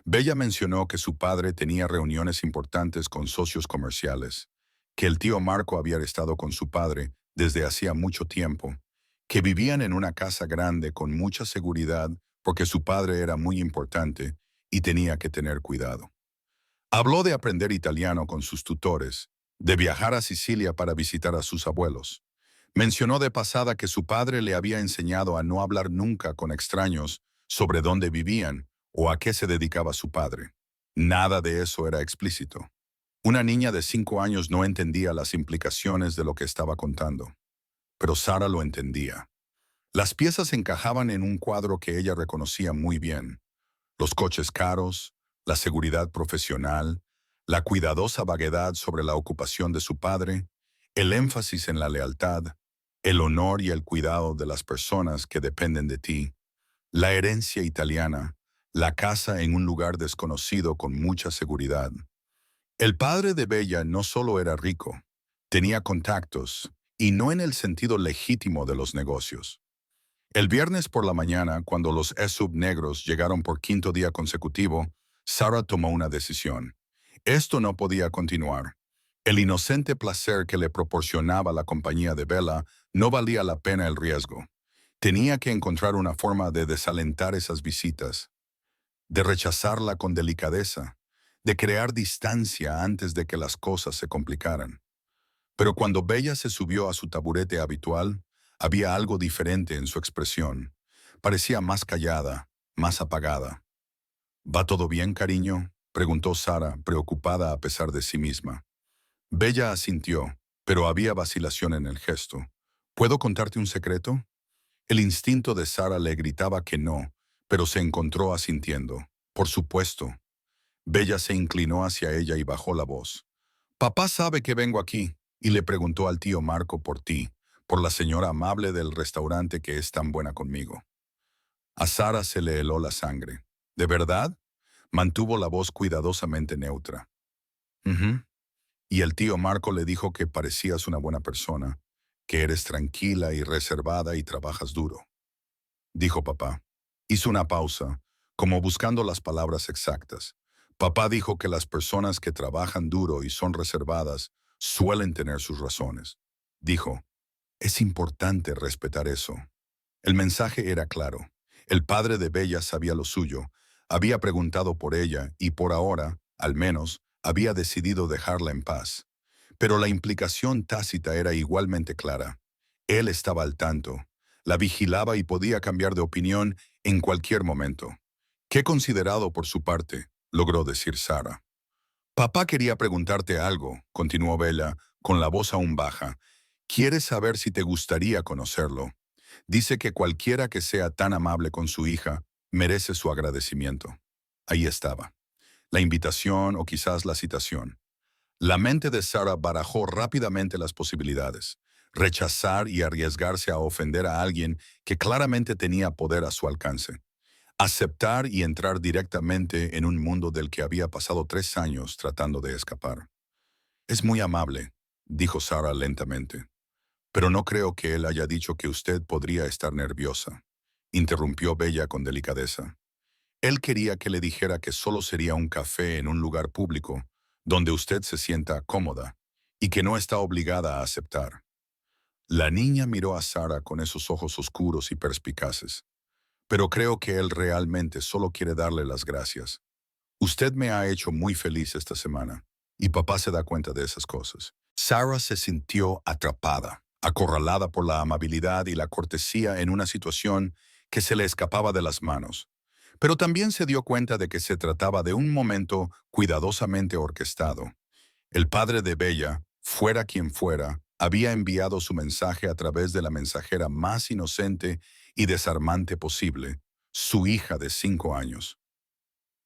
Bella mencionó que su padre tenía reuniones importantes con socios comerciales, que el tío Marco había estado con su padre desde hacía mucho tiempo, que vivían en una casa grande con mucha seguridad porque su padre era muy importante y tenía que tener cuidado. Habló de aprender italiano con sus tutores, de viajar a Sicilia para visitar a sus abuelos. Mencionó de pasada que su padre le había enseñado a no hablar nunca con extraños sobre dónde vivían o a qué se dedicaba su padre. Nada de eso era explícito. Una niña de 5 años no entendía las implicaciones de lo que estaba contando, pero Sara lo entendía. Las piezas encajaban en un cuadro que ella reconocía muy bien. Los coches caros, la seguridad profesional, la cuidadosa vaguedad sobre la ocupación de su padre, el énfasis en la lealtad, el honor y el cuidado de las personas que dependen de ti, la herencia italiana, la casa en un lugar desconocido con mucha seguridad. El padre de Bella no solo era rico, tenía contactos, y no en el sentido legítimo de los negocios. El viernes por la mañana, cuando los SUV negros llegaron por quinto día consecutivo, Sarah tomó una decisión. Esto no podía continuar. El inocente placer que le proporcionaba la compañía de Bella no valía la pena el riesgo. Tenía que encontrar una forma de desalentar esas visitas, de rechazarla con delicadeza, de crear distancia antes de que las cosas se complicaran. Pero cuando Bella se subió a su taburete habitual, había algo diferente en su expresión. Parecía más callada, más apagada. ¿Va todo bien, cariño?, preguntó Sara, preocupada a pesar de sí misma. Bella asintió, pero había vacilación en el gesto. ¿Puedo contarte un secreto? El instinto de Sara le gritaba que no, pero se encontró asintiendo. Por supuesto. Bella se inclinó hacia ella y bajó la voz. Papá sabe que vengo aquí, y le preguntó al tío Marco por ti, por la señora amable del restaurante que es tan buena conmigo. A Sara se le heló la sangre. ¿De verdad? Mantuvo la voz cuidadosamente neutra. «Ujú». Y el tío Marco le dijo que parecías una buena persona, que eres tranquila y reservada y trabajas duro. Dijo papá. Hizo una pausa, como buscando las palabras exactas. Papá dijo que las personas que trabajan duro y son reservadas suelen tener sus razones. Dijo, es importante respetar eso. El mensaje era claro. El padre de Bella sabía lo suyo, había preguntado por ella y por ahora, al menos, había decidido dejarla en paz. Pero la implicación tácita era igualmente clara. Él estaba al tanto, la vigilaba y podía cambiar de opinión en cualquier momento. Qué considerado por su parte, logró decir Sara. Papá quería preguntarte algo, continuó Bella, con la voz aún baja. ¿Quieres saber si te gustaría conocerlo? Dice que cualquiera que sea tan amable con su hija merece su agradecimiento. Ahí estaba. La invitación o quizás la citación. La mente de Sara barajó rápidamente las posibilidades. Rechazar y arriesgarse a ofender a alguien que claramente tenía poder a su alcance. Aceptar y entrar directamente en un mundo del que había pasado 3 años tratando de escapar. Es muy amable, dijo Sara lentamente. Pero no creo que él haya dicho que usted podría estar nerviosa, interrumpió Bella con delicadeza. Él quería que le dijera que solo sería un café en un lugar público, donde usted se sienta cómoda, y que no está obligada a aceptar. La niña miró a Sara con esos ojos oscuros y perspicaces. Pero creo que él realmente solo quiere darle las gracias. Usted me ha hecho muy feliz esta semana, y papá se da cuenta de esas cosas. Sara se sintió atrapada, acorralada por la amabilidad y la cortesía en una situación que se le escapaba de las manos. Pero también se dio cuenta de que se trataba de un momento cuidadosamente orquestado. El padre de Bella, fuera quien fuera, había enviado su mensaje a través de la mensajera más inocente y desarmante posible, su hija de 5 años.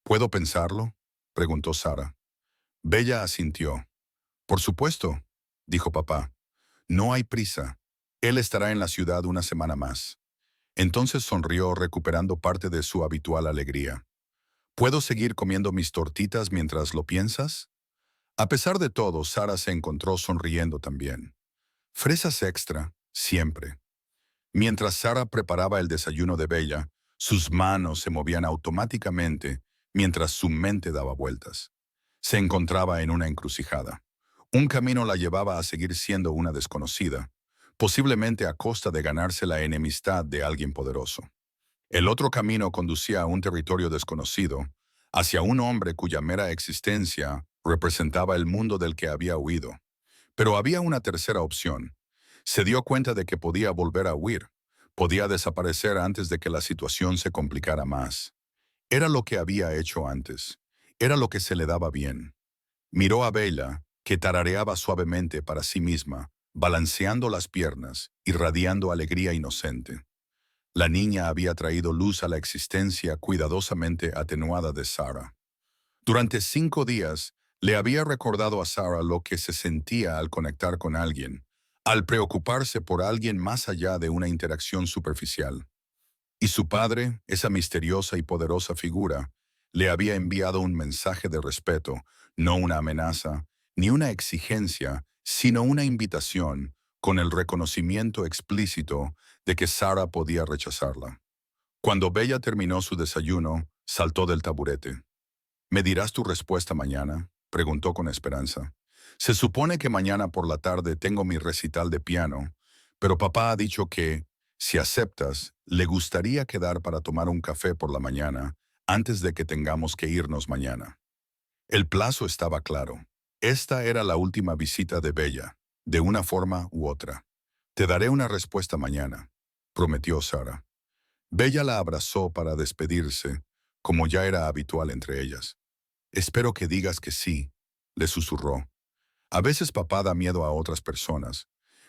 ¿Puedo pensarlo?, preguntó Sara. Bella asintió. Por supuesto, dijo papá. No hay prisa. Él estará en la ciudad una semana más. Entonces sonrió recuperando parte de su habitual alegría. ¿Puedo seguir comiendo mis tortitas mientras lo piensas? A pesar de todo, Sara se encontró sonriendo también. Fresas extra, siempre. Mientras Sara preparaba el desayuno de Bella, sus manos se movían automáticamente mientras su mente daba vueltas. Se encontraba en una encrucijada. Un camino la llevaba a seguir siendo una desconocida, posiblemente a costa de ganarse la enemistad de alguien poderoso. El otro camino conducía a un territorio desconocido, hacia un hombre cuya mera existencia representaba el mundo del que había huido. Pero había una tercera opción. Se dio cuenta de que podía volver a huir, podía desaparecer antes de que la situación se complicara más. Era lo que había hecho antes, era lo que se le daba bien. Miró a Bella, que tarareaba suavemente para sí misma, balanceando las piernas, irradiando alegría inocente. La niña había traído luz a la existencia cuidadosamente atenuada de Sara. Durante 5 días, le había recordado a Sara lo que se sentía al conectar con alguien, al preocuparse por alguien más allá de una interacción superficial. Y su padre, esa misteriosa y poderosa figura, le había enviado un mensaje de respeto, no una amenaza, ni una exigencia, sino una invitación, con el reconocimiento explícito de que Sara podía rechazarla. Cuando Bella terminó su desayuno, saltó del taburete. ¿Me dirás tu respuesta mañana?, preguntó con esperanza. Se supone que mañana por la tarde tengo mi recital de piano, pero papá ha dicho que, si aceptas, le gustaría quedar para tomar un café por la mañana, antes de que tengamos que irnos mañana. El plazo estaba claro. Esta era la última visita de Bella, de una forma u otra. Te daré una respuesta mañana, prometió Sara. Bella la abrazó para despedirse, como ya era habitual entre ellas. Espero que digas que sí, le susurró. A veces papá da miedo a otras personas,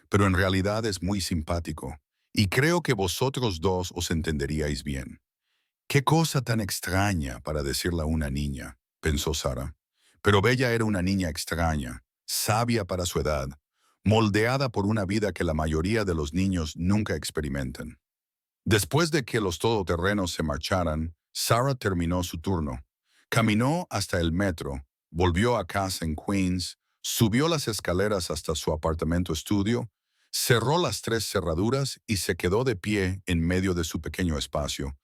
pero en realidad es muy simpático, y creo que vosotros dos os entenderíais bien. Qué cosa tan extraña para decirla a una niña, pensó Sara. Pero Bella era una niña extraña, sabia para su edad, moldeada por una vida que la mayoría de los niños nunca experimentan. Después de que los todoterrenos se marcharan, Sara terminó su turno. Caminó hasta el metro, volvió a casa en Queens, subió las escaleras hasta su apartamento estudio, cerró las 3 cerraduras y se quedó de pie en medio de su pequeño espacio,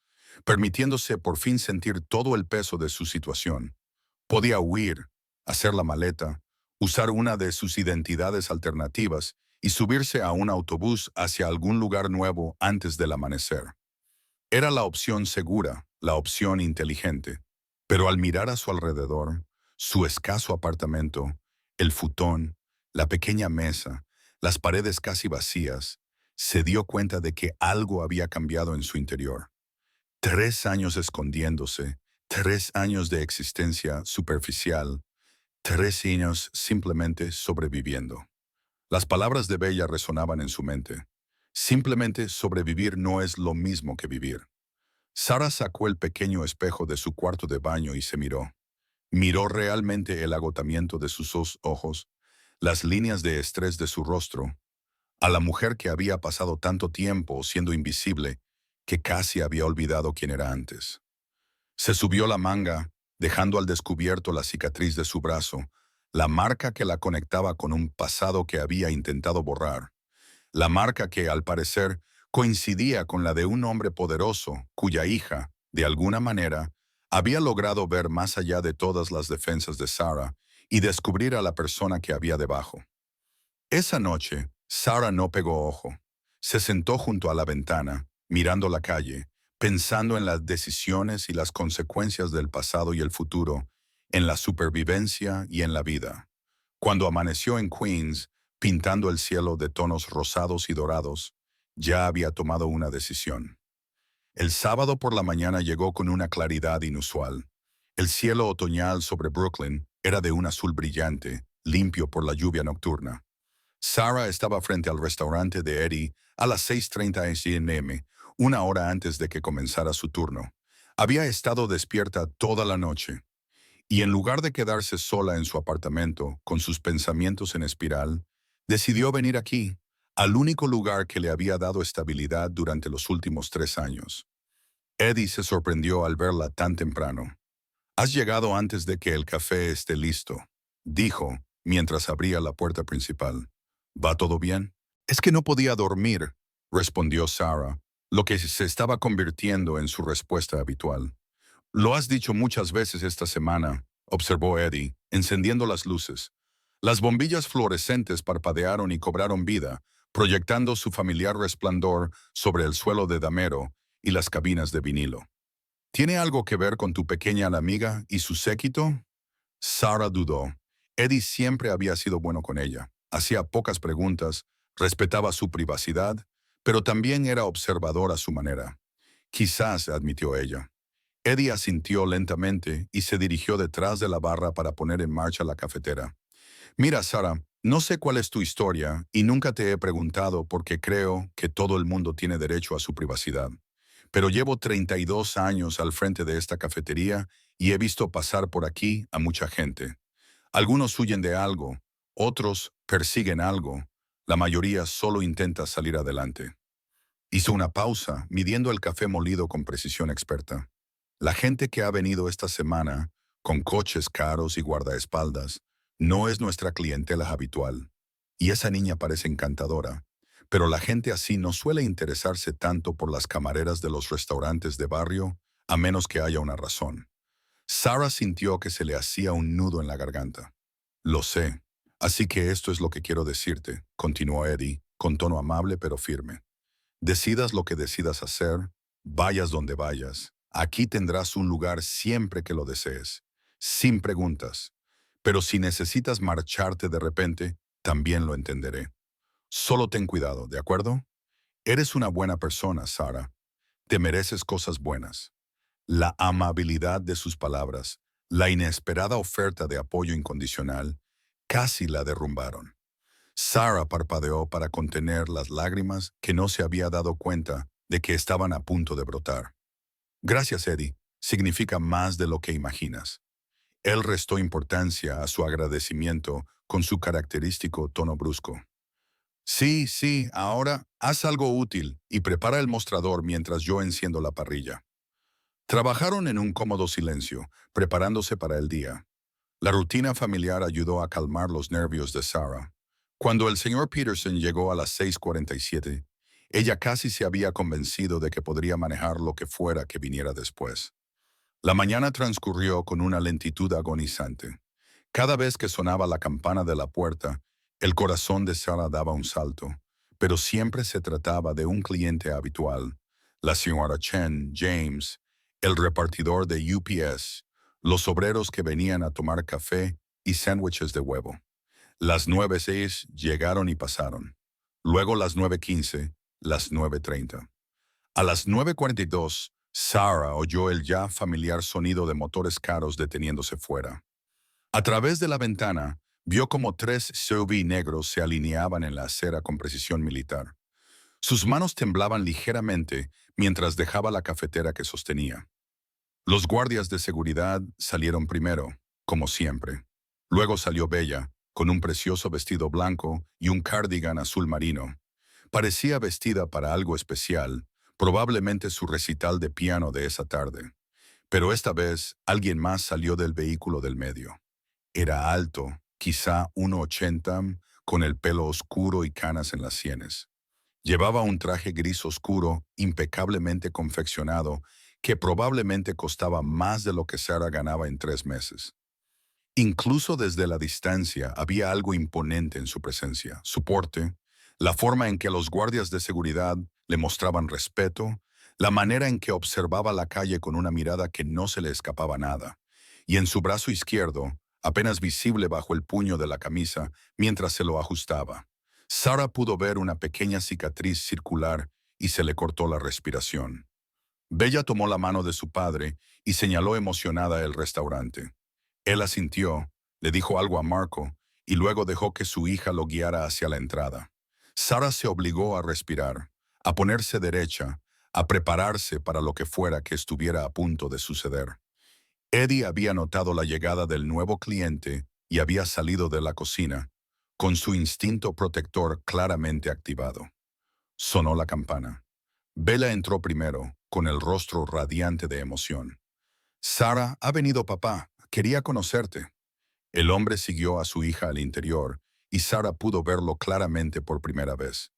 permitiéndose por fin sentir todo el peso de su situación. Podía huir, hacer la maleta, usar una de sus identidades alternativas y subirse a un autobús hacia algún lugar nuevo antes del amanecer. Era la opción segura, la opción inteligente. Pero al mirar a su alrededor, su escaso apartamento, el futón, la pequeña mesa, las paredes casi vacías, se dio cuenta de que algo había cambiado en su interior. 3 años escondiéndose, 3 años de existencia superficial, 3 años simplemente sobreviviendo. Las palabras de Bella resonaban en su mente. Simplemente sobrevivir no es lo mismo que vivir. Sara sacó el pequeño espejo de su cuarto de baño y se miró. Miró realmente el agotamiento de sus ojos, las líneas de estrés de su rostro, a la mujer que había pasado tanto tiempo siendo invisible que casi había olvidado quién era antes. Se subió la manga, dejando al descubierto la cicatriz de su brazo, la marca que la conectaba con un pasado que había intentado borrar, la marca que, al parecer, coincidía con la de un hombre poderoso cuya hija, de alguna manera, había logrado ver más allá de todas las defensas de Sarah y descubrir a la persona que había debajo. Esa noche, Sarah no pegó ojo. Se sentó junto a la ventana, mirando la calle, pensando en las decisiones y las consecuencias del pasado y el futuro, en la supervivencia y en la vida. Cuando amaneció en Queens, pintando el cielo de tonos rosados y dorados, ya había tomado una decisión. El sábado por la mañana llegó con una claridad inusual. El cielo otoñal sobre Brooklyn era de un azul brillante, limpio por la lluvia nocturna. Sarah estaba frente al restaurante de Eddie a las 6:30 am, una hora antes de que comenzara su turno. Había estado despierta toda la noche, y en lugar de quedarse sola en su apartamento, con sus pensamientos en espiral, decidió venir aquí, al único lugar que le había dado estabilidad durante los últimos 3 años. Eddie se sorprendió al verla tan temprano. «Has llegado antes de que el café esté listo», dijo, mientras abría la puerta principal. «¿Va todo bien?» «Es que no podía dormir», respondió Sarah, lo que se estaba convirtiendo en su respuesta habitual. «Lo has dicho muchas veces esta semana», observó Eddie, encendiendo las luces. Las bombillas fluorescentes parpadearon y cobraron vida, proyectando su familiar resplandor sobre el suelo de damero y las cabinas de vinilo. «¿Tiene algo que ver con tu pequeña amiga y su séquito?» Sarah dudó. Eddie siempre había sido bueno con ella. Hacía pocas preguntas, respetaba su privacidad, pero también era observador a su manera. «Quizás», admitió ella. Eddie asintió lentamente y se dirigió detrás de la barra para poner en marcha la cafetera. «Mira, Sarah, no sé cuál es tu historia y nunca te he preguntado porque creo que todo el mundo tiene derecho a su privacidad. Pero llevo 32 años al frente de esta cafetería y he visto pasar por aquí a mucha gente. Algunos huyen de algo, otros persiguen algo, la mayoría solo intenta salir adelante». Hizo una pausa, midiendo el café molido con precisión experta. «La gente que ha venido esta semana, con coches caros y guardaespaldas, no es nuestra clientela habitual. Y esa niña parece encantadora, pero la gente así no suele interesarse tanto por las camareras de los restaurantes de barrio, a menos que haya una razón». Sarah sintió que se le hacía un nudo en la garganta. «Lo sé. Así que esto es lo que quiero decirte», continuó Eddie, con tono amable pero firme. «Decidas lo que decidas hacer, vayas donde vayas, aquí tendrás un lugar siempre que lo desees, sin preguntas. Pero si necesitas marcharte de repente, también lo entenderé. Solo ten cuidado, ¿de acuerdo? Eres una buena persona, Sarah. Te mereces cosas buenas». La amabilidad de sus palabras, la inesperada oferta de apoyo incondicional, casi la derrumbaron. Sarah parpadeó para contener las lágrimas que no se había dado cuenta de que estaban a punto de brotar. «Gracias, Eddie. Significa más de lo que imaginas». Él restó importancia a su agradecimiento con su característico tono brusco. «Sí, sí, ahora haz algo útil y prepara el mostrador mientras yo enciendo la parrilla». Trabajaron en un cómodo silencio, preparándose para el día. La rutina familiar ayudó a calmar los nervios de Sarah. Cuando el señor Peterson llegó a las 6:47, ella casi se había convencido de que podría manejar lo que fuera que viniera después. La mañana transcurrió con una lentitud agonizante. Cada vez que sonaba la campana de la puerta, el corazón de Sarah daba un salto, pero siempre se trataba de un cliente habitual, la señora Chen, James, el repartidor de UPS, los obreros que venían a tomar café y sándwiches de huevo. Las 9:06 llegaron y pasaron. Luego las 9:15, las 9:30. A las 9:42, Sarah oyó el ya familiar sonido de motores caros deteniéndose fuera. A través de la ventana, vio como tres SUV negros se alineaban en la acera con precisión militar. Sus manos temblaban ligeramente mientras dejaba la cafetera que sostenía. Los guardias de seguridad salieron primero, como siempre. Luego salió Bella, con un precioso vestido blanco y un cardigan azul marino. Parecía vestida para algo especial, probablemente su recital de piano de esa tarde. Pero esta vez alguien más salió del vehículo del medio. Era alto, quizá 1,80, con el pelo oscuro y canas en las sienes. Llevaba un traje gris oscuro, impecablemente confeccionado, que probablemente costaba más de lo que Sarah ganaba en 3 meses. Incluso desde la distancia había algo imponente en su presencia, su porte, la forma en que los guardias de seguridad le mostraban respeto, la manera en que observaba la calle con una mirada que no se le escapaba nada, y en su brazo izquierdo, apenas visible bajo el puño de la camisa mientras se lo ajustaba. Sarah pudo ver una pequeña cicatriz circular y se le cortó la respiración. Bella tomó la mano de su padre y señaló emocionada el restaurante. Él asintió, le dijo algo a Marco y luego dejó que su hija lo guiara hacia la entrada. Sarah se obligó a respirar, a ponerse derecha, a prepararse para lo que fuera que estuviera a punto de suceder. Eddie había notado la llegada del nuevo cliente y había salido de la cocina, con su instinto protector claramente activado. Sonó la campana. Bella entró primero, con el rostro radiante de emoción. Sarah, ha venido papá. Quería conocerte. El hombre siguió a su hija al interior, y Sarah pudo verlo claramente por primera vez.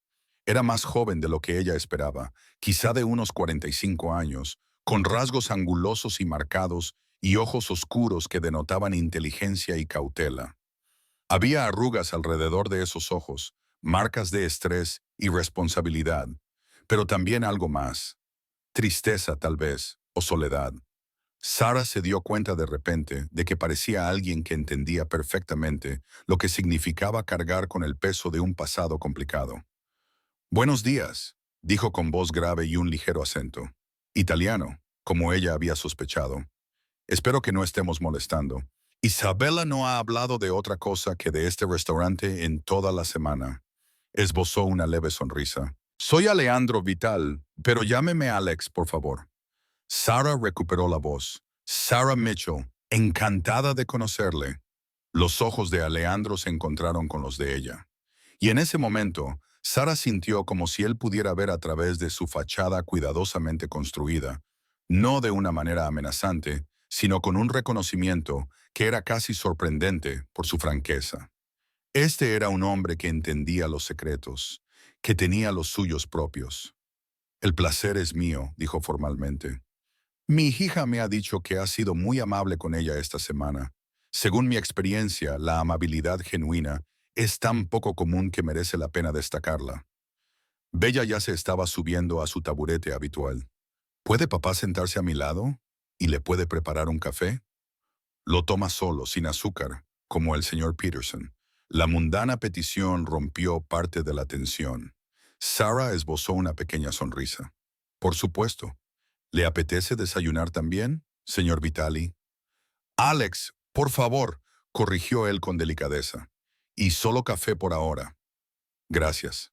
Era más joven de lo que ella esperaba, quizá de unos 45 años, con rasgos angulosos y marcados y ojos oscuros que denotaban inteligencia y cautela. Había arrugas alrededor de esos ojos, marcas de estrés y responsabilidad, pero también algo más, tristeza tal vez, o soledad. Sarah se dio cuenta de repente de que parecía alguien que entendía perfectamente lo que significaba cargar con el peso de un pasado complicado. «Buenos días», dijo con voz grave y un ligero acento. Italiano, como ella había sospechado. «Espero que no estemos molestando. Isabella no ha hablado de otra cosa que de este restaurante en toda la semana». Esbozó una leve sonrisa. «Soy Alejandro Vital, pero llámeme Alex, por favor». Sarah recuperó la voz. Sarah Mitchell, encantada de conocerle. Los ojos de Alejandro se encontraron con los de ella. Y en ese momento, Sarah sintió como si él pudiera ver a través de su fachada cuidadosamente construida, no de una manera amenazante, sino con un reconocimiento que era casi sorprendente por su franqueza. Este era un hombre que entendía los secretos, que tenía los suyos propios. «El placer es mío», dijo formalmente. «Mi hija me ha dicho que has sido muy amable con ella esta semana. Según mi experiencia, la amabilidad genuina es tan poco común que merece la pena destacarla». Bella ya se estaba subiendo a su taburete habitual. «¿Puede papá sentarse a mi lado? ¿Y le puede preparar un café?» Lo toma solo, sin azúcar, como el señor Peterson. La mundana petición rompió parte de la tensión. Sarah esbozó una pequeña sonrisa. «Por supuesto. ¿Le apetece desayunar también, señor Vitali?» «Alex, por favor», corrigió él con delicadeza. «Y solo café por ahora». «Gracias».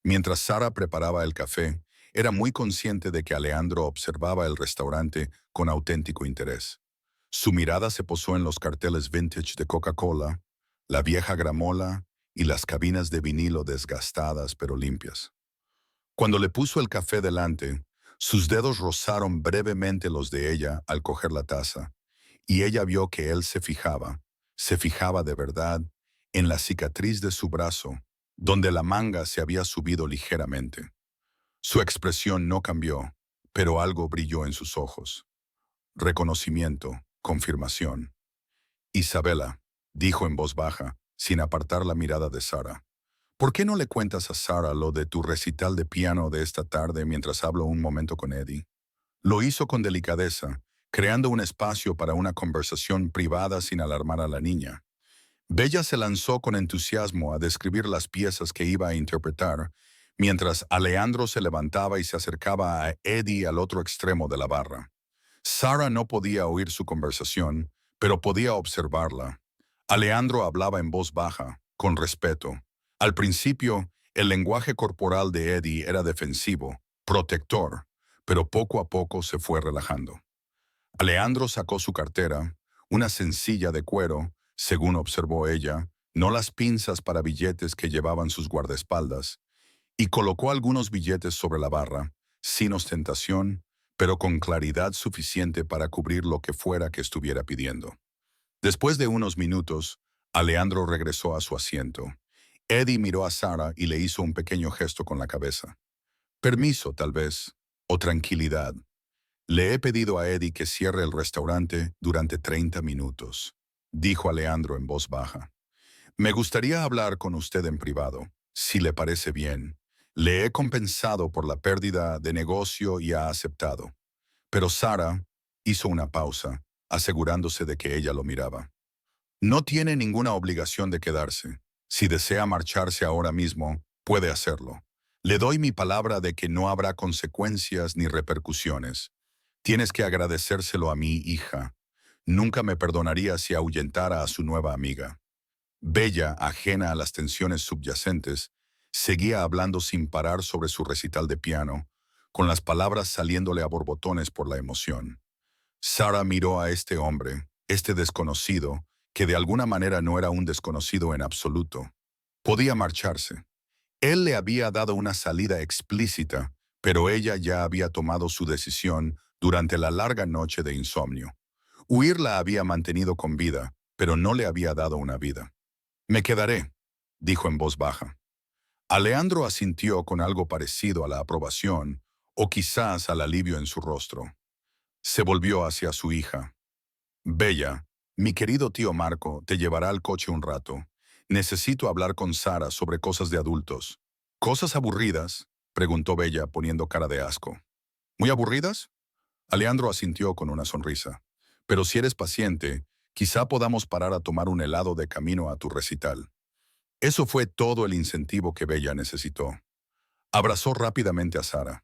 Mientras Sarah preparaba el café, era muy consciente de que Alejandro observaba el restaurante con auténtico interés. Su mirada se posó en los carteles vintage de Coca-Cola, la vieja gramola y las cabinas de vinilo desgastadas pero limpias. Cuando le puso el café delante, sus dedos rozaron brevemente los de ella al coger la taza, y ella vio que él se fijaba de verdad, en la cicatriz de su brazo, donde la manga se había subido ligeramente. Su expresión no cambió, pero algo brilló en sus ojos. reconocimiento, confirmación. Isabela, dijo en voz baja, sin apartar la mirada de Sara. ¿Por qué no le cuentas a Sara lo de tu recital de piano de esta tarde mientras hablo un momento con Eddie? Lo hizo con delicadeza, creando un espacio para una conversación privada sin alarmar a la niña. Bella se lanzó con entusiasmo a describir las piezas que iba a interpretar, mientras Alejandro se levantaba y se acercaba a Eddie al otro extremo de la barra. Sara no podía oír su conversación, pero podía observarla. Alejandro hablaba en voz baja, con respeto. Al principio, el lenguaje corporal de Eddie era defensivo, protector, pero poco a poco se fue relajando. Alejandro sacó su cartera, una sencilla de cuero, según observó ella, no las pinzas para billetes que llevaban sus guardaespaldas, y colocó algunos billetes sobre la barra, sin ostentación, pero con claridad suficiente para cubrir lo que fuera que estuviera pidiendo. Después de unos minutos, Alejandro regresó a su asiento. Eddie miró a Sara y le hizo un pequeño gesto con la cabeza. Permiso, tal vez, o tranquilidad. Le he pedido a Eddie que cierre el restaurante durante 30 minutos, dijo Alejandro en voz baja. Me gustaría hablar con usted en privado, si le parece bien. Le he compensado por la pérdida de negocio y ha aceptado. Pero Sara hizo una pausa, asegurándose de que ella lo miraba. No tiene ninguna obligación de quedarse. Si desea marcharse ahora mismo, puede hacerlo. Le doy mi palabra de que no habrá consecuencias ni repercusiones. Tienes que agradecérselo a mi hija. Nunca me perdonaría si ahuyentara a su nueva amiga. Bella, ajena a las tensiones subyacentes, seguía hablando sin parar sobre su recital de piano, con las palabras saliéndole a borbotones por la emoción. Sara miró a este hombre, este desconocido, que de alguna manera no era un desconocido en absoluto. Podía marcharse. Él le había dado una salida explícita, pero ella ya había tomado su decisión durante la larga noche de insomnio. Huir la había mantenido con vida, pero no le había dado una vida. Me quedaré, dijo en voz baja. Alejandro asintió con algo parecido a la aprobación, o quizás al alivio en su rostro. Se volvió hacia su hija. Bella, mi querido tío Marco te llevará al coche un rato. Necesito hablar con Sara sobre cosas de adultos. ¿Cosas aburridas?, preguntó Bella poniendo cara de asco. ¿Muy aburridas? Alejandro asintió con una sonrisa. Pero si eres paciente, quizá podamos parar a tomar un helado de camino a tu recital. Eso fue todo el incentivo que Bella necesitó. Abrazó rápidamente a Sara.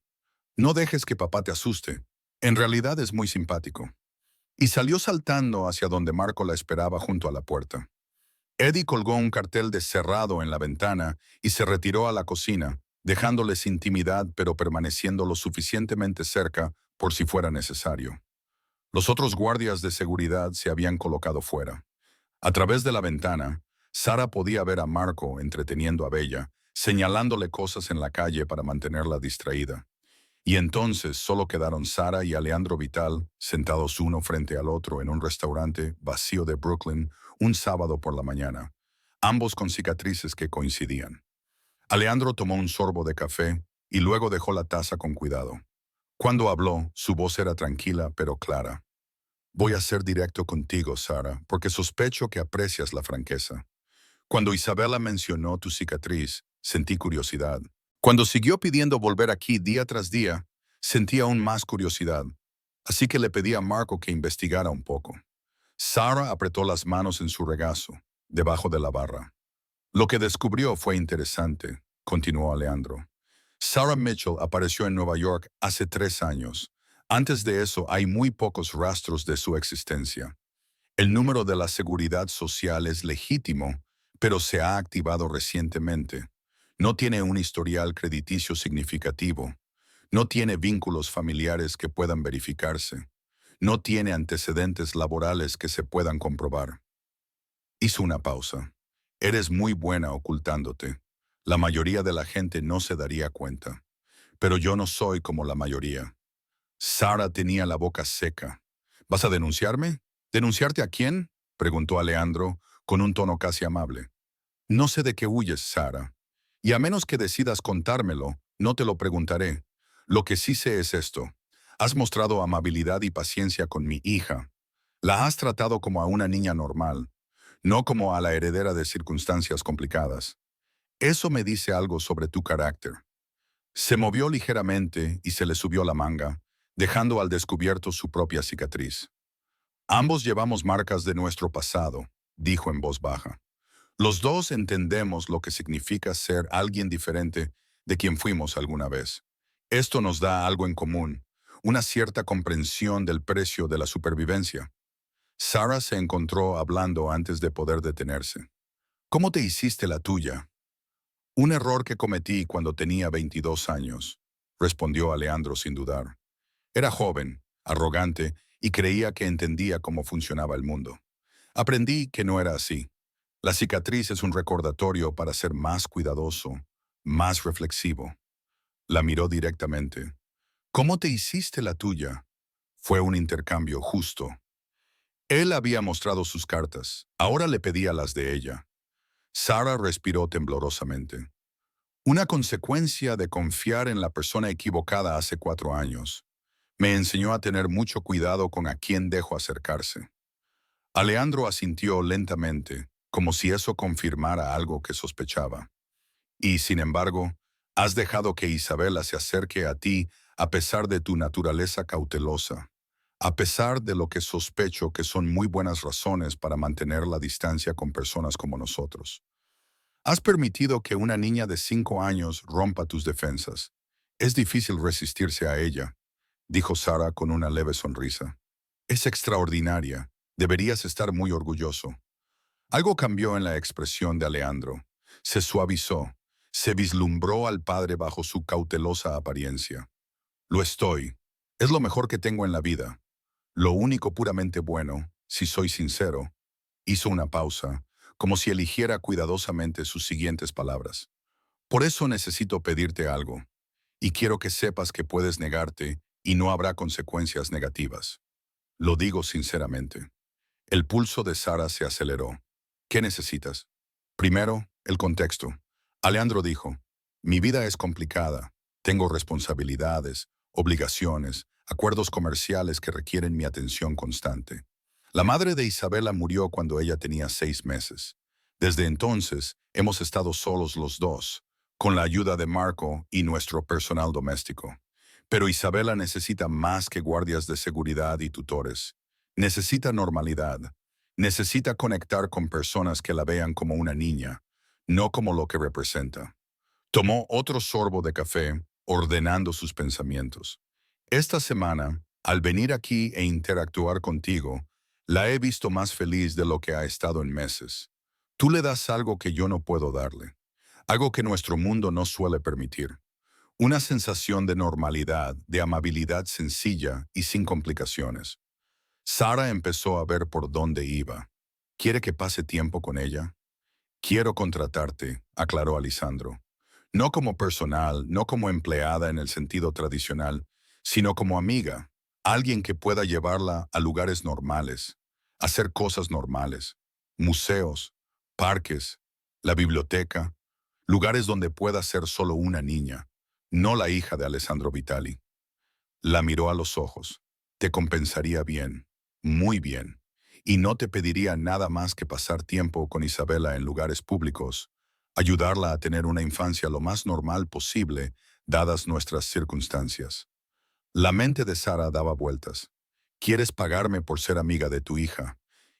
No dejes que papá te asuste. En realidad es muy simpático. Y salió saltando hacia donde Marco la esperaba junto a la puerta. Eddie colgó un cartel de cerrado en la ventana y se retiró a la cocina, dejándoles intimidad pero permaneciendo lo suficientemente cerca por si fuera necesario. Los otros guardias de seguridad se habían colocado fuera. A través de la ventana, Sara podía ver a Marco entreteniendo a Bella, señalándole cosas en la calle para mantenerla distraída. Y entonces solo quedaron Sara y Alejandro Vital, sentados uno frente al otro en un restaurante vacío de Brooklyn un sábado por la mañana, ambos con cicatrices que coincidían. Alejandro tomó un sorbo de café y luego dejó la taza con cuidado. Cuando habló, su voz era tranquila pero clara. Voy a ser directo contigo, Sara, porque sospecho que aprecias la franqueza. Cuando Isabela mencionó tu cicatriz, sentí curiosidad. Cuando siguió pidiendo volver aquí día tras día, sentí aún más curiosidad. Así que le pedí a Marco que investigara un poco. Sara apretó las manos en su regazo, debajo de la barra. Lo que descubrió fue interesante, continuó Alejandro. Sarah Mitchell apareció en Nueva York hace 3 años. Antes de eso hay muy pocos rastros de su existencia. El número de la seguridad social es legítimo, pero se ha activado recientemente. No tiene un historial crediticio significativo. No tiene vínculos familiares que puedan verificarse. No tiene antecedentes laborales que se puedan comprobar. Hizo una pausa. Eres muy buena ocultándote. La mayoría de la gente no se daría cuenta. Pero yo no soy como la mayoría. Sara tenía la boca seca. ¿Vas a denunciarme? ¿Denunciarte a quién?, preguntó Alejandro con un tono casi amable. No sé de qué huyes, Sara. Y a menos que decidas contármelo, no te lo preguntaré. Lo que sí sé es esto. Has mostrado amabilidad y paciencia con mi hija. La has tratado como a una niña normal, no como a la heredera de circunstancias complicadas. Eso me dice algo sobre tu carácter. Se movió ligeramente y se le subió la manga, dejando al descubierto su propia cicatriz. Ambos llevamos marcas de nuestro pasado, dijo en voz baja. Los dos entendemos lo que significa ser alguien diferente de quien fuimos alguna vez. Esto nos da algo en común, una cierta comprensión del precio de la supervivencia. Sarah se encontró hablando antes de poder detenerse. ¿Cómo te hiciste la tuya? Un error que cometí cuando tenía 22 años, respondió Alejandro sin dudar. Era joven, arrogante y creía que entendía cómo funcionaba el mundo. Aprendí que no era así. La cicatriz es un recordatorio para ser más cuidadoso, más reflexivo. La miró directamente. ¿Cómo te hiciste la tuya? Fue un intercambio justo. Él había mostrado sus cartas, ahora le pedía las de ella. Sarah respiró temblorosamente. Una consecuencia de confiar en la persona equivocada hace 4 años. Me enseñó a tener mucho cuidado con a quién dejo acercarse. Alejandro asintió lentamente, como si eso confirmara algo que sospechaba. Y, sin embargo, has dejado que Isabela se acerque a ti a pesar de tu naturaleza cautelosa, a pesar de lo que sospecho que son muy buenas razones para mantener la distancia con personas como nosotros. Has permitido que una niña de 5 años rompa tus defensas. Es difícil resistirse a ella, dijo Sara con una leve sonrisa. Es extraordinaria. Deberías estar muy orgulloso. Algo cambió en la expresión de Alejandro. Se suavizó. Se vislumbró al padre bajo su cautelosa apariencia. Lo estoy. Es lo mejor que tengo en la vida. Lo único puramente bueno, si soy sincero. Hizo una pausa, como si eligiera cuidadosamente sus siguientes palabras. Por eso necesito pedirte algo. Y quiero que sepas que puedes negarte y no habrá consecuencias negativas. Lo digo sinceramente. El pulso de Sara se aceleró. ¿Qué necesitas? Primero, el contexto. Alejandro dijo, mi vida es complicada. Tengo responsabilidades, obligaciones, acuerdos comerciales que requieren mi atención constante. La madre de Isabela murió cuando ella tenía 6 meses. Desde entonces, hemos estado solos los dos, con la ayuda de Marco y nuestro personal doméstico. Pero Isabela necesita más que guardias de seguridad y tutores. Necesita normalidad. Necesita conectar con personas que la vean como una niña, no como lo que representa. Tomó otro sorbo de café, ordenando sus pensamientos. Esta semana, al venir aquí e interactuar contigo, la he visto más feliz de lo que ha estado en meses. Tú le das algo que yo no puedo darle, algo que nuestro mundo no suele permitir. Una sensación de normalidad, de amabilidad sencilla y sin complicaciones. Sara empezó a ver por dónde iba. ¿Quiere que pase tiempo con ella? Quiero contratarte, aclaró Alisandro. No como personal, no como empleada en el sentido tradicional, sino como amiga, alguien que pueda llevarla a lugares normales, hacer cosas normales, museos, parques, la biblioteca, lugares donde pueda ser solo una niña, no la hija de Alessandro Vitali. La miró a los ojos. Te compensaría bien, muy bien, y no te pediría nada más que pasar tiempo con Isabela en lugares públicos, ayudarla a tener una infancia lo más normal posible, dadas nuestras circunstancias. La mente de Sara daba vueltas. ¿Quieres pagarme por ser amiga de tu hija?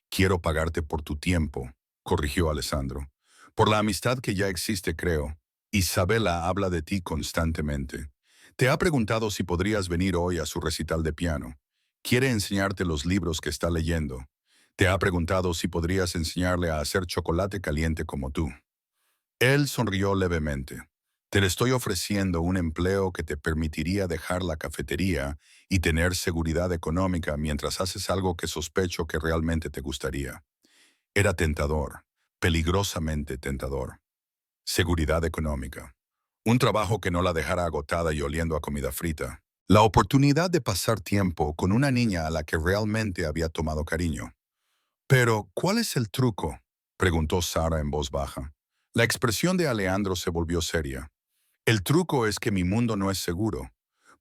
Quiero pagarte por tu tiempo, corrigió Alessandro. Por la amistad que ya existe, creo. Isabela habla de ti constantemente. Te ha preguntado si podrías venir hoy a su recital de piano. Quiere enseñarte los libros que está leyendo. Te ha preguntado si podrías enseñarle a hacer chocolate caliente como tú. Él sonrió levemente. Te estoy ofreciendo un empleo que te permitiría dejar la cafetería y tener seguridad económica mientras haces algo que sospecho que realmente te gustaría. Era tentador, peligrosamente tentador. Seguridad económica. Un trabajo que no la dejara agotada y oliendo a comida frita. La oportunidad de pasar tiempo con una niña a la que realmente había tomado cariño. Pero, ¿cuál es el truco?, preguntó Sara en voz baja. La expresión de Alejandro se volvió seria. El truco es que mi mundo no es seguro.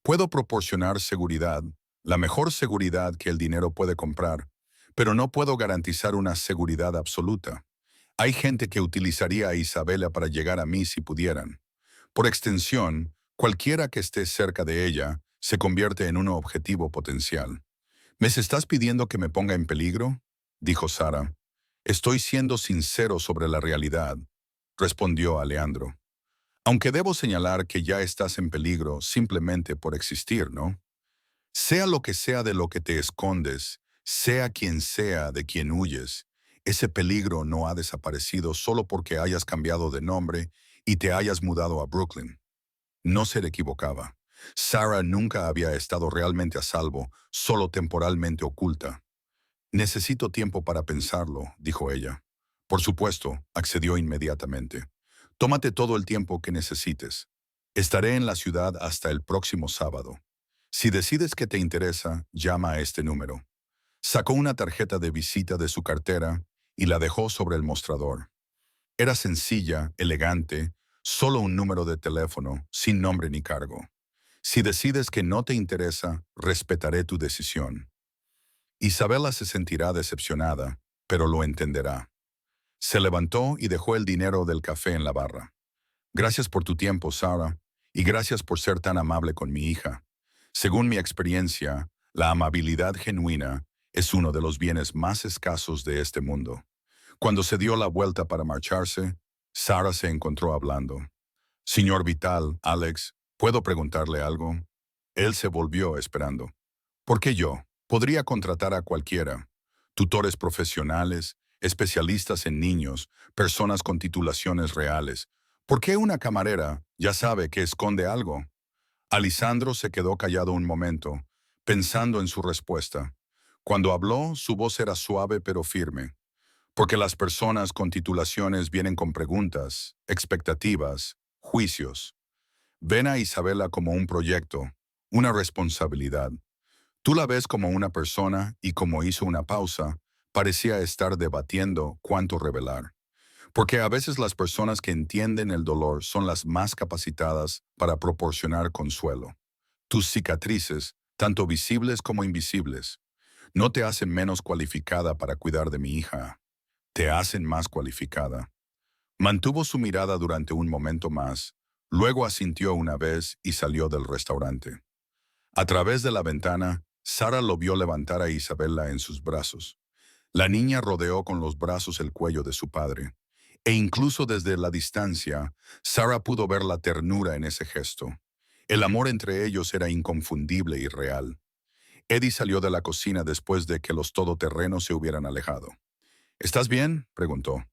Puedo proporcionar seguridad, la mejor seguridad que el dinero puede comprar, pero no puedo garantizar una seguridad absoluta. Hay gente que utilizaría a Isabela para llegar a mí si pudieran. Por extensión, cualquiera que esté cerca de ella se convierte en un objetivo potencial. ¿Me estás pidiendo que me ponga en peligro?, dijo Sara. Estoy siendo sincero sobre la realidad, respondió Alejandro. Aunque debo señalar que ya estás en peligro simplemente por existir, ¿no? Sea lo que sea de lo que te escondes, sea quien sea de quien huyes, ese peligro no ha desaparecido solo porque hayas cambiado de nombre y te hayas mudado a Brooklyn. No se le equivocaba. Sara nunca había estado realmente a salvo, solo temporalmente oculta. Necesito tiempo para pensarlo, dijo ella. Por supuesto, accedió inmediatamente. Tómate todo el tiempo que necesites. Estaré en la ciudad hasta el próximo sábado. Si decides que te interesa, llama a este número. Sacó una tarjeta de visita de su cartera y la dejó sobre el mostrador. Era sencilla, elegante, solo un número de teléfono, sin nombre ni cargo. Si decides que no te interesa, respetaré tu decisión. Isabela se sentirá decepcionada, pero lo entenderá. Se levantó y dejó el dinero del café en la barra. Gracias por tu tiempo, Sara, y gracias por ser tan amable con mi hija. Según mi experiencia, la amabilidad genuina es uno de los bienes más escasos de este mundo. Cuando se dio la vuelta para marcharse, Sara se encontró hablando. Señor Vital, Alex, ¿puedo preguntarle algo? Él se volvió esperando. ¿Por qué yo? Podría contratar a cualquiera. Tutores profesionales, especialistas en niños, personas con titulaciones reales. ¿Por qué una camarera ya sabe que esconde algo? Alisandro se quedó callado un momento, pensando en su respuesta. Cuando habló, su voz era suave pero firme. Porque las personas con titulaciones vienen con preguntas, expectativas, juicios. Ven a Isabela como un proyecto, una responsabilidad. Tú la ves como una persona y como hizo una pausa, parecía estar debatiendo cuánto revelar. Porque a veces las personas que entienden el dolor son las más capacitadas para proporcionar consuelo. Tus cicatrices, tanto visibles como invisibles, no te hacen menos cualificada para cuidar de mi hija. Te hacen más cualificada. Mantuvo su mirada durante un momento más, luego asintió una vez y salió del restaurante. A través de la ventana, Sara lo vio levantar a Isabela en sus brazos. La niña rodeó con los brazos el cuello de su padre, e incluso desde la distancia, Sara pudo ver la ternura en ese gesto. El amor entre ellos era inconfundible y real. Eddie salió de la cocina después de que los todoterrenos se hubieran alejado. ¿Estás bien?, preguntó.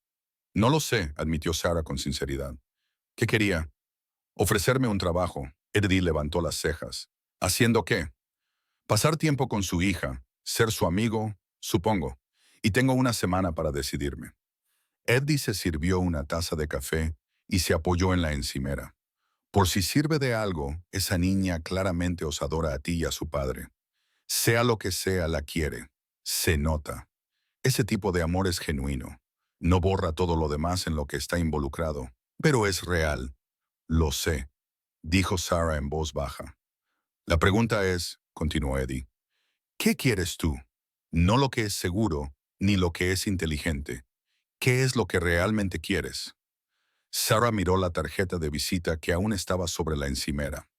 No lo sé, admitió Sara con sinceridad. ¿Qué quería? Ofrecerme un trabajo. Eddie levantó las cejas. ¿Haciendo qué? Pasar tiempo con su hija, ser su amigo, supongo, y tengo una semana para decidirme. Eddie se sirvió una taza de café y se apoyó en la encimera. Por si sirve de algo, esa niña claramente os adora a ti y a su padre. Sea lo que sea, la quiere. Se nota. Ese tipo de amor es genuino. No borra todo lo demás en lo que está involucrado, pero es real. Lo sé, dijo Sara en voz baja. La pregunta es, continuó Eddie, ¿qué quieres tú? No lo que es seguro, ni lo que es inteligente. ¿Qué es lo que realmente quieres? Sara miró la tarjeta de visita que aún estaba sobre la encimera.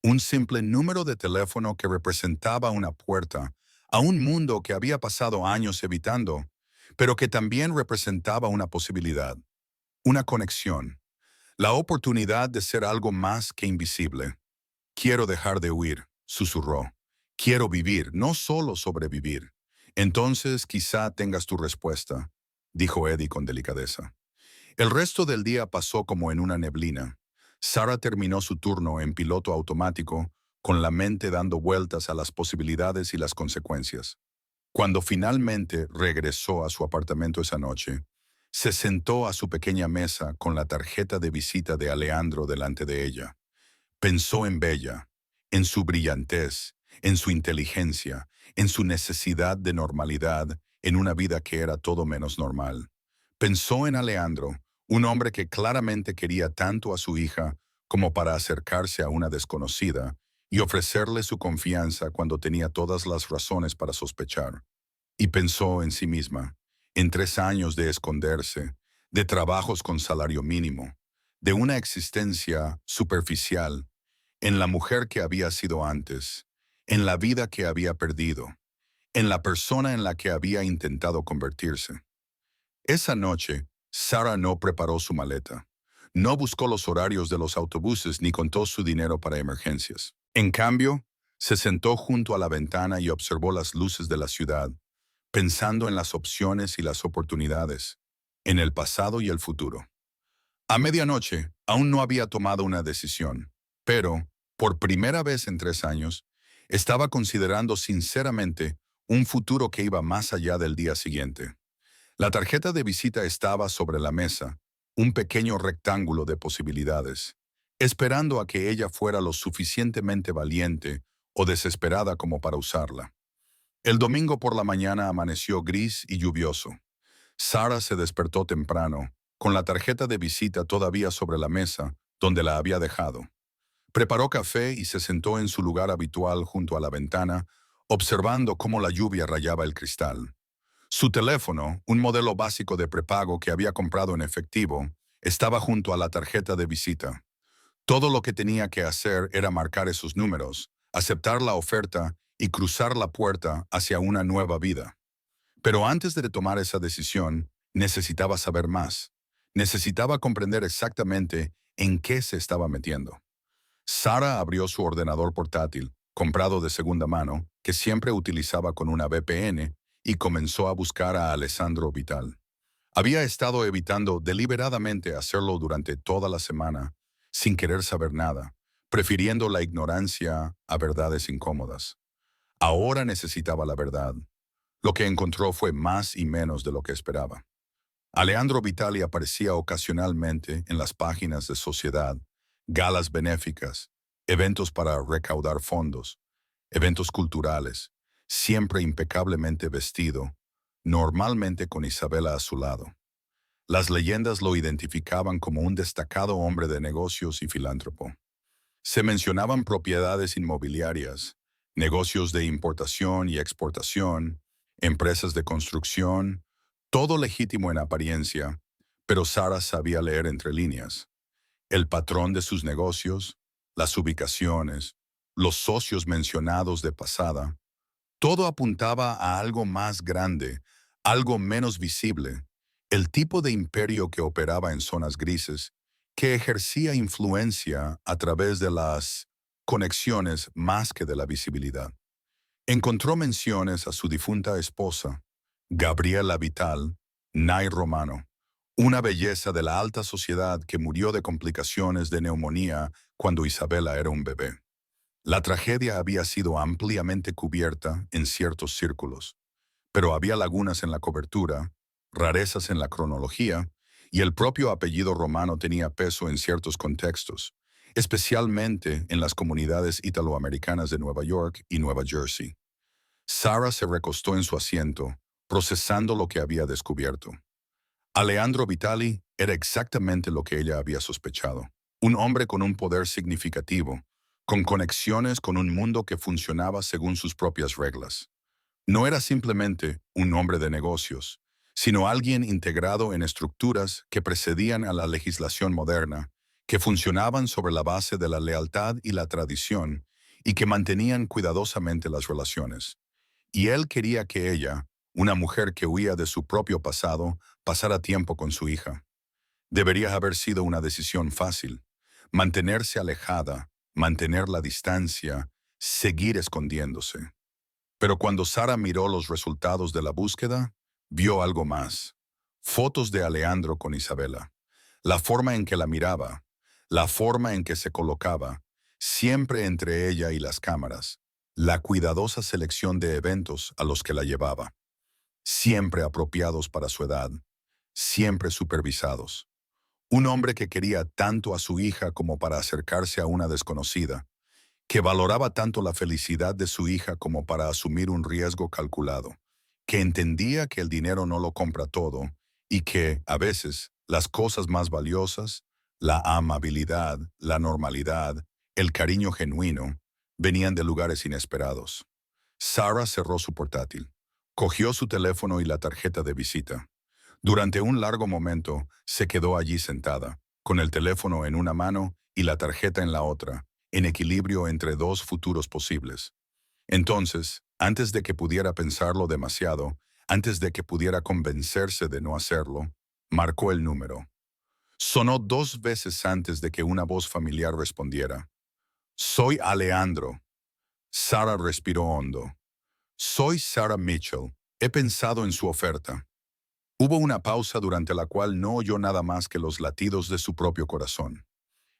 Un simple número de teléfono que representaba una puerta a un mundo que había pasado años evitando, pero que también representaba una posibilidad, una conexión, la oportunidad de ser algo más que invisible. Quiero dejar de huir, susurró. Quiero vivir, no solo sobrevivir. Entonces quizá tengas tu respuesta, dijo Eddie con delicadeza. El resto del día pasó como en una neblina. Sara terminó su turno en piloto automático, con la mente dando vueltas a las posibilidades y las consecuencias. Cuando finalmente regresó a su apartamento esa noche, se sentó a su pequeña mesa con la tarjeta de visita de Alejandro delante de ella. Pensó en Bella, en su brillantez, en su inteligencia, en su necesidad de normalidad en una vida que era todo menos normal. Pensó en Alejandro, un hombre que claramente quería tanto a su hija como para acercarse a una desconocida, y ofrecerle su confianza cuando tenía todas las razones para sospechar. Y pensó en sí misma, en 3 años de esconderse, de trabajos con salario mínimo, de una existencia superficial, en la mujer que había sido antes, en la vida que había perdido, en la persona en la que había intentado convertirse. Esa noche, Sarah no preparó su maleta. No buscó los horarios de los autobuses ni contó su dinero para emergencias. En cambio, se sentó junto a la ventana y observó las luces de la ciudad, pensando en las opciones y las oportunidades, en el pasado y el futuro. A medianoche, aún no había tomado una decisión, pero, por primera vez en 3 años, estaba considerando sinceramente un futuro que iba más allá del día siguiente. La tarjeta de visita estaba sobre la mesa, un pequeño rectángulo de posibilidades, esperando a que ella fuera lo suficientemente valiente o desesperada como para usarla. El domingo por la mañana amaneció gris y lluvioso. Sarah se despertó temprano, con la tarjeta de visita todavía sobre la mesa, donde la había dejado. Preparó café y se sentó en su lugar habitual junto a la ventana, observando cómo la lluvia rayaba el cristal. Su teléfono, un modelo básico de prepago que había comprado en efectivo, estaba junto a la tarjeta de visita. Todo lo que tenía que hacer era marcar esos números, aceptar la oferta y cruzar la puerta hacia una nueva vida. Pero antes de tomar esa decisión, necesitaba saber más. Necesitaba comprender exactamente en qué se estaba metiendo. Sarah abrió su ordenador portátil, comprado de segunda mano, que siempre utilizaba con una VPN, y comenzó a buscar a Alessandro Vital. Había estado evitando deliberadamente hacerlo durante toda la semana, sin querer saber nada, prefiriendo la ignorancia a verdades incómodas. Ahora necesitaba la verdad. Lo que encontró fue más y menos de lo que esperaba. Alejandro Vitali aparecía ocasionalmente en las páginas de sociedad, galas benéficas, eventos para recaudar fondos, eventos culturales, siempre impecablemente vestido, normalmente con Isabela a su lado. Las leyendas lo identificaban como un destacado hombre de negocios y filántropo. Se mencionaban propiedades inmobiliarias, negocios de importación y exportación, empresas de construcción, todo legítimo en apariencia, pero Sara sabía leer entre líneas. El patrón de sus negocios, las ubicaciones, los socios mencionados de pasada, todo apuntaba a algo más grande, algo menos visible, el tipo de imperio que operaba en zonas grises, que ejercía influencia a través de las conexiones más que de la visibilidad. Encontró menciones a su difunta esposa, Gabriela Vital, Nay Romano, una belleza de la alta sociedad que murió de complicaciones de neumonía cuando Isabela era un bebé. La tragedia había sido ampliamente cubierta en ciertos círculos, pero había lagunas en la cobertura, rarezas en la cronología, y el propio apellido romano tenía peso en ciertos contextos, especialmente en las comunidades italoamericanas de Nueva York y Nueva Jersey. Sarah se recostó en su asiento, procesando lo que había descubierto. Alejandro Vitali era exactamente lo que ella había sospechado, un hombre con un poder significativo, con conexiones con un mundo que funcionaba según sus propias reglas. No era simplemente un hombre de negocios, sino alguien integrado en estructuras que precedían a la legislación moderna, que funcionaban sobre la base de la lealtad y la tradición, y que mantenían cuidadosamente las relaciones. Y él quería que ella, una mujer que huía de su propio pasado, pasara tiempo con su hija. Debería haber sido una decisión fácil. Mantenerse alejada, mantener la distancia, seguir escondiéndose. Pero cuando Sara miró los resultados de la búsqueda, vio algo más. Fotos de Alejandro con Isabela. La forma en que la miraba, la forma en que se colocaba, siempre entre ella y las cámaras. La cuidadosa selección de eventos a los que la llevaba. Siempre apropiados para su edad, siempre supervisados. Un hombre que quería tanto a su hija como para acercarse a una desconocida, que valoraba tanto la felicidad de su hija como para asumir un riesgo calculado, que entendía que el dinero no lo compra todo y que, a veces, las cosas más valiosas, la amabilidad, la normalidad, el cariño genuino, Venían de lugares inesperados. Sarah cerró su portátil, cogió su teléfono y la tarjeta de visita. Durante un largo momento, se quedó allí sentada, con el teléfono en una mano y la tarjeta en la otra, en equilibrio entre dos futuros posibles. Entonces, antes de que pudiera pensarlo demasiado, antes de que pudiera convencerse de no hacerlo, marcó el número. Sonó 2 veces antes de que una voz familiar respondiera. Soy Alejandro. Sarah respiró hondo. Soy Sarah Mitchell. He pensado en su oferta. Hubo una pausa durante la cual no oyó nada más que los latidos de su propio corazón.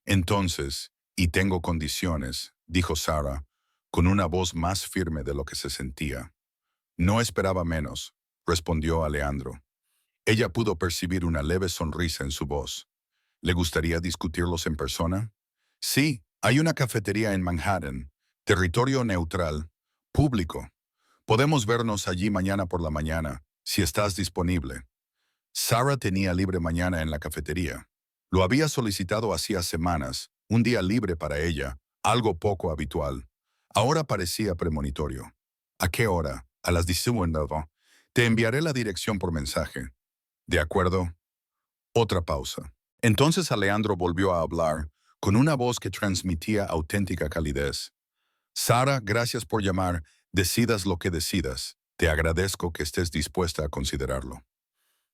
Entonces, y tengo condiciones, dijo Sarah, con una voz más firme de lo que se sentía. No esperaba menos, respondió Alejandro. Ella pudo percibir una leve sonrisa en su voz. ¿Le gustaría discutirlos en persona? Sí, hay una cafetería en Manhattan, territorio neutral, público. Podemos vernos allí mañana por la mañana, si estás disponible. Sarah tenía libre mañana en la cafetería. Lo había solicitado hacía semanas, un día libre para ella, algo poco habitual. Ahora parecía premonitorio. ¿A qué hora? A las 19. Te enviaré la dirección por mensaje. ¿De acuerdo? Otra pausa. Entonces Alejandro volvió a hablar, con una voz que transmitía auténtica calidez. Sarah, gracias por llamar. Decidas lo que decidas. Te agradezco que estés dispuesta a considerarlo.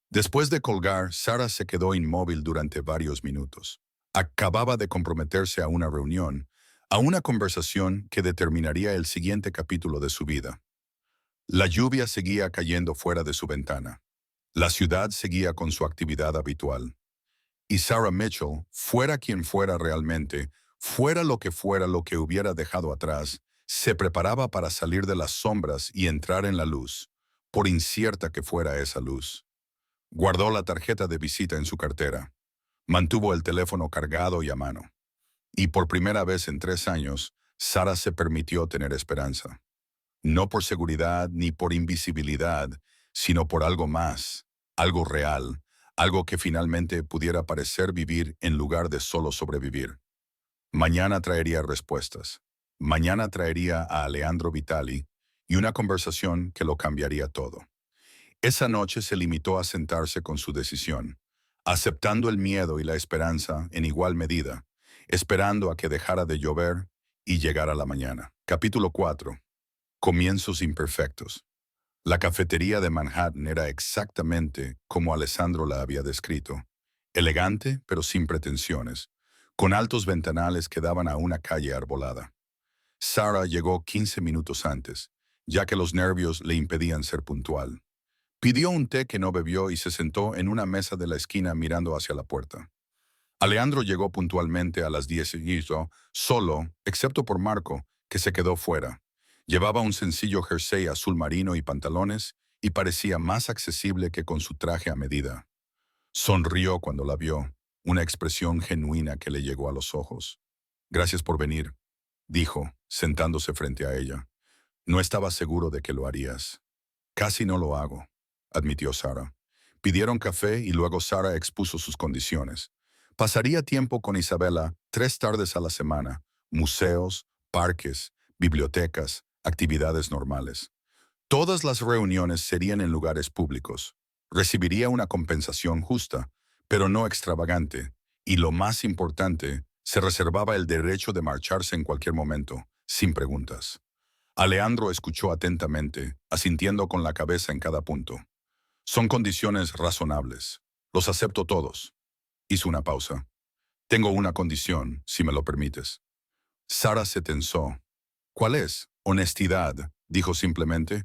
Después de colgar, Sarah se quedó inmóvil durante varios minutos. Acababa de comprometerse a una reunión, a una conversación que determinaría el siguiente capítulo de su vida. La lluvia seguía cayendo fuera de su ventana. La ciudad seguía con su actividad habitual. Y Sarah Mitchell, fuera quien fuera realmente, fuera lo que hubiera dejado atrás, se preparaba para salir de las sombras y entrar en la luz, por incierta que fuera esa luz. Guardó la tarjeta de visita en su cartera. Mantuvo el teléfono cargado y a mano. Y por primera vez en 3 años, Sarah se permitió tener esperanza. No por seguridad ni por invisibilidad, sino por algo más, algo real, algo que finalmente pudiera parecer vivir en lugar de solo sobrevivir. Mañana traería respuestas. Mañana traería a Alejandro Vitali y una conversación que lo cambiaría todo. Esa noche se limitó a sentarse con su decisión, aceptando el miedo y la esperanza en igual medida, esperando a que dejara de llover y llegara la mañana. Capítulo 4. Comienzos imperfectos. La cafetería de Manhattan era exactamente como Alessandro la había descrito, elegante pero sin pretensiones, con altos ventanales que daban a una calle arbolada. Sarah llegó 15 minutos antes, ya que los nervios le impedían ser puntual. Pidió un té que no bebió y se sentó en una mesa de la esquina mirando hacia la puerta. Alejandro llegó puntualmente a las 10 y hizo, solo, excepto por Marco, que se quedó fuera. Llevaba un sencillo jersey azul marino y pantalones, y parecía más accesible que con su traje a medida. Sonrió cuando la vio, una expresión genuina que le llegó a los ojos. Gracias por venir, dijo, sentándose frente a ella. No estaba seguro de que lo harías. Casi no lo hago, admitió Sarah. Pidieron café y luego Sarah expuso sus condiciones. Pasaría tiempo con Isabela 3 tardes a la semana, museos, parques, bibliotecas, actividades normales. Todas las reuniones serían en lugares públicos. Recibiría una compensación justa, pero no extravagante, y lo más importante, se reservaba el derecho de marcharse en cualquier momento, sin preguntas. Alejandro escuchó atentamente, asintiendo con la cabeza en cada punto. Son condiciones razonables. Los acepto todos. Hizo una pausa. Tengo una condición, si me lo permites. Sarah se tensó. ¿Cuál es? Honestidad, dijo simplemente.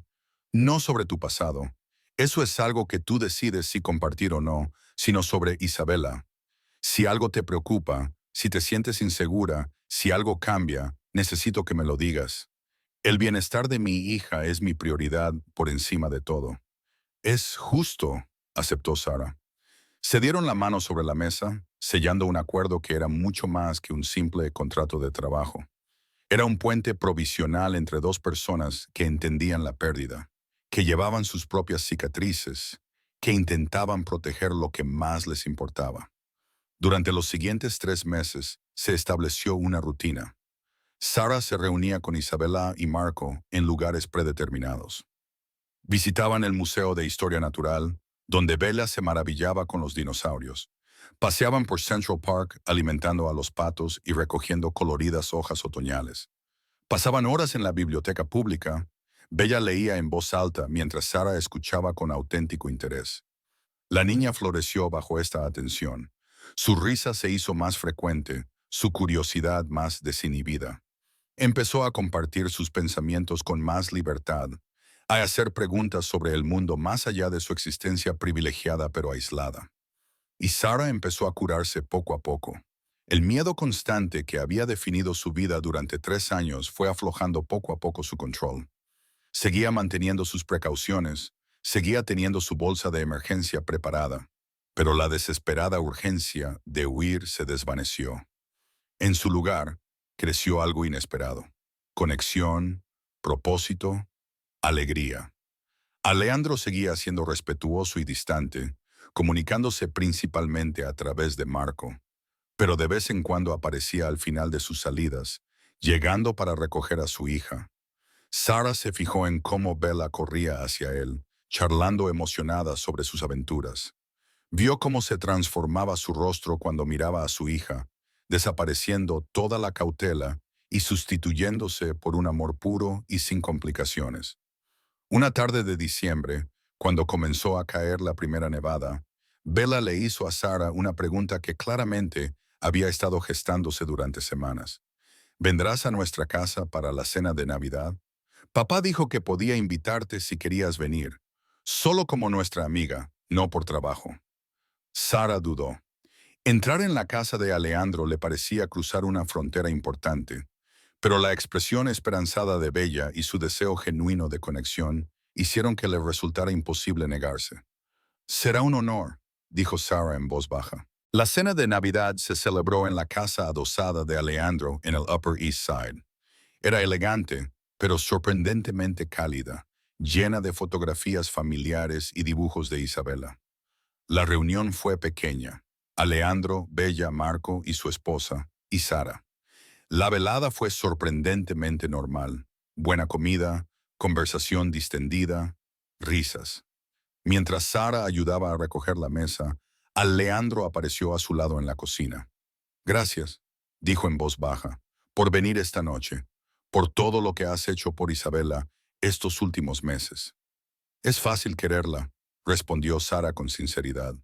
No sobre tu pasado. Eso es algo que tú decides si compartir o no, sino sobre Isabela. Si algo te preocupa, si te sientes insegura, si algo cambia, necesito que me lo digas. El bienestar de mi hija es mi prioridad por encima de todo. Es justo, aceptó Sarah. Se dieron la mano sobre la mesa, sellando un acuerdo que era mucho más que un simple contrato de trabajo. Era un puente provisional entre dos personas que entendían la pérdida, que llevaban sus propias cicatrices, que intentaban proteger lo que más les importaba. Durante los siguientes 3 meses se estableció una rutina. Sara se reunía con Isabela y Marco en lugares predeterminados. Visitaban el Museo de Historia Natural, donde Bella se maravillaba con los dinosaurios. Paseaban por Central Park alimentando a los patos y recogiendo coloridas hojas otoñales. Pasaban horas en la biblioteca pública. Bella leía en voz alta mientras Sara escuchaba con auténtico interés. La niña floreció bajo esta atención. Su risa se hizo más frecuente, su curiosidad más desinhibida. Empezó a compartir sus pensamientos con más libertad, a hacer preguntas sobre el mundo más allá de su existencia privilegiada pero aislada. Y Sara empezó a curarse poco a poco. El miedo constante que había definido su vida durante 3 años fue aflojando poco a poco su control. Seguía manteniendo sus precauciones, seguía teniendo su bolsa de emergencia preparada, pero la desesperada urgencia de huir se desvaneció. En su lugar, creció algo inesperado: conexión, propósito, alegría. Alejandro seguía siendo respetuoso y distante, comunicándose principalmente a través de Marco, pero de vez en cuando aparecía al final de sus salidas, llegando para recoger a su hija. Sara se fijó en cómo Bella corría hacia él, charlando emocionada sobre sus aventuras. Vio cómo se transformaba su rostro cuando miraba a su hija, desapareciendo toda la cautela y sustituyéndose por un amor puro y sin complicaciones. Una tarde de diciembre, cuando comenzó a caer la primera nevada, Bella le hizo a Sara una pregunta que claramente había estado gestándose durante semanas. ¿Vendrás a nuestra casa para la cena de Navidad? Papá dijo que podía invitarte si querías venir, solo como nuestra amiga, no por trabajo. Sara dudó. Entrar en la casa de Alejandro le parecía cruzar una frontera importante, pero la expresión esperanzada de Bella y su deseo genuino de conexión hicieron que le resultara imposible negarse. «Será un honor», dijo Sara en voz baja. La cena de Navidad se celebró en la casa adosada de Alejandro en el Upper East Side. Era elegante, pero sorprendentemente cálida, llena de fotografías familiares y dibujos de Isabela. La reunión fue pequeña: Alejandro, Bella, Marco y su esposa, y Sara. La velada fue sorprendentemente normal: buena comida, conversación distendida, risas. Mientras Sara ayudaba a recoger la mesa, Alejandro apareció a su lado en la cocina. «Gracias», dijo en voz baja, «por venir esta noche, por todo lo que has hecho por Isabela estos últimos meses». «Es fácil quererla», respondió Sara con sinceridad.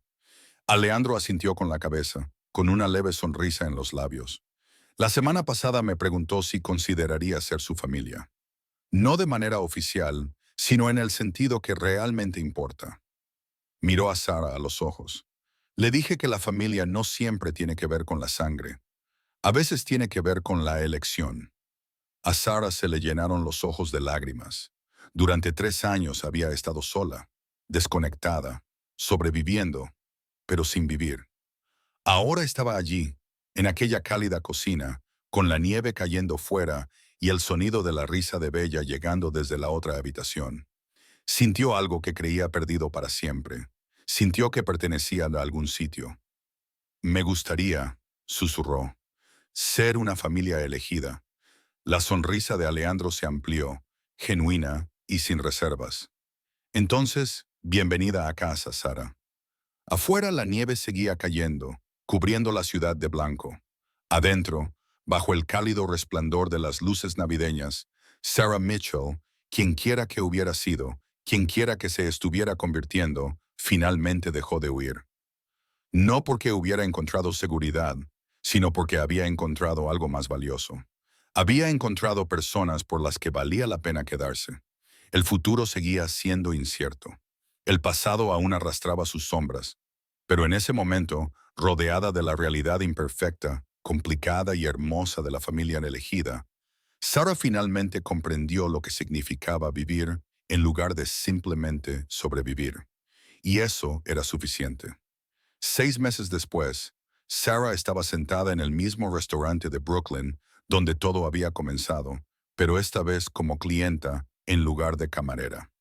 Alejandro asintió con la cabeza, con una leve sonrisa en los labios. «La semana pasada me preguntó si consideraría ser su familia. No de manera oficial, sino en el sentido que realmente importa». Miró a Sara a los ojos. «Le dije que la familia no siempre tiene que ver con la sangre. A veces tiene que ver con la elección». A Sara se le llenaron los ojos de lágrimas. Durante 3 años había estado sola, desconectada, sobreviviendo, pero sin vivir. Ahora estaba allí, en aquella cálida cocina, con la nieve cayendo fuera y el sonido de la risa de Bella llegando desde la otra habitación. Sintió algo que creía perdido para siempre. Sintió que pertenecía a algún sitio. «Me gustaría», susurró, «ser una familia elegida». La sonrisa de Alejandro se amplió, genuina y sin reservas. «Entonces, bienvenida a casa, Sara». Afuera la nieve seguía cayendo, cubriendo la ciudad de blanco. Adentro, bajo el cálido resplandor de las luces navideñas, Sarah Mitchell, quienquiera que hubiera sido, quienquiera que se estuviera convirtiendo, finalmente dejó de huir. No porque hubiera encontrado seguridad, sino porque había encontrado algo más valioso. Había encontrado personas por las que valía la pena quedarse. El futuro seguía siendo incierto. El pasado aún arrastraba sus sombras. Pero en ese momento, rodeada de la realidad imperfecta, complicada y hermosa de la familia elegida, Sara finalmente comprendió lo que significaba vivir en lugar de simplemente sobrevivir. Y eso era suficiente. 6 meses después, Sara estaba sentada en el mismo restaurante de Brooklyn donde todo había comenzado, pero esta vez como clienta en lugar de camarera.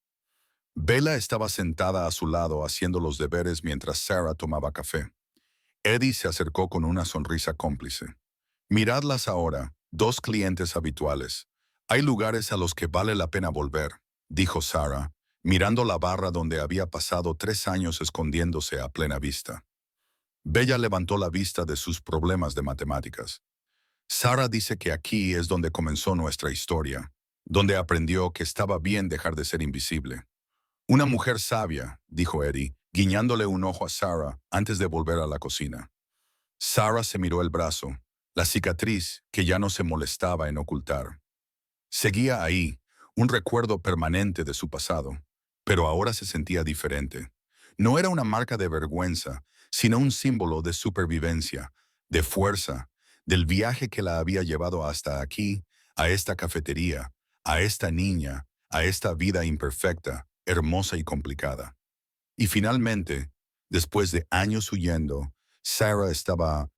Bella estaba sentada a su lado haciendo los deberes mientras Sara tomaba café. Eddie se acercó con una sonrisa cómplice. «Miradlas ahora», Dos clientes habituales. Hay lugares a los que vale la pena volver, dijo Sarah, mirando la barra donde había pasado 3 años escondiéndose a plena vista. Bella levantó la vista de sus problemas de matemáticas. Sarah dice que aquí es donde comenzó nuestra historia, donde aprendió que estaba bien dejar de ser invisible. Una mujer sabia, dijo Eddie, guiñándole un ojo a Sarah antes de volver a la cocina. Sarah se miró el brazo, la cicatriz que ya no se molestaba en ocultar. Seguía ahí, un recuerdo permanente de su pasado, pero ahora se sentía diferente. No era una marca de vergüenza, sino un símbolo de supervivencia, de fuerza, del viaje que la había llevado hasta aquí, a esta cafetería, a esta niña, a esta vida imperfecta, hermosa y complicada. Y finalmente, después de años huyendo, Sarah estaba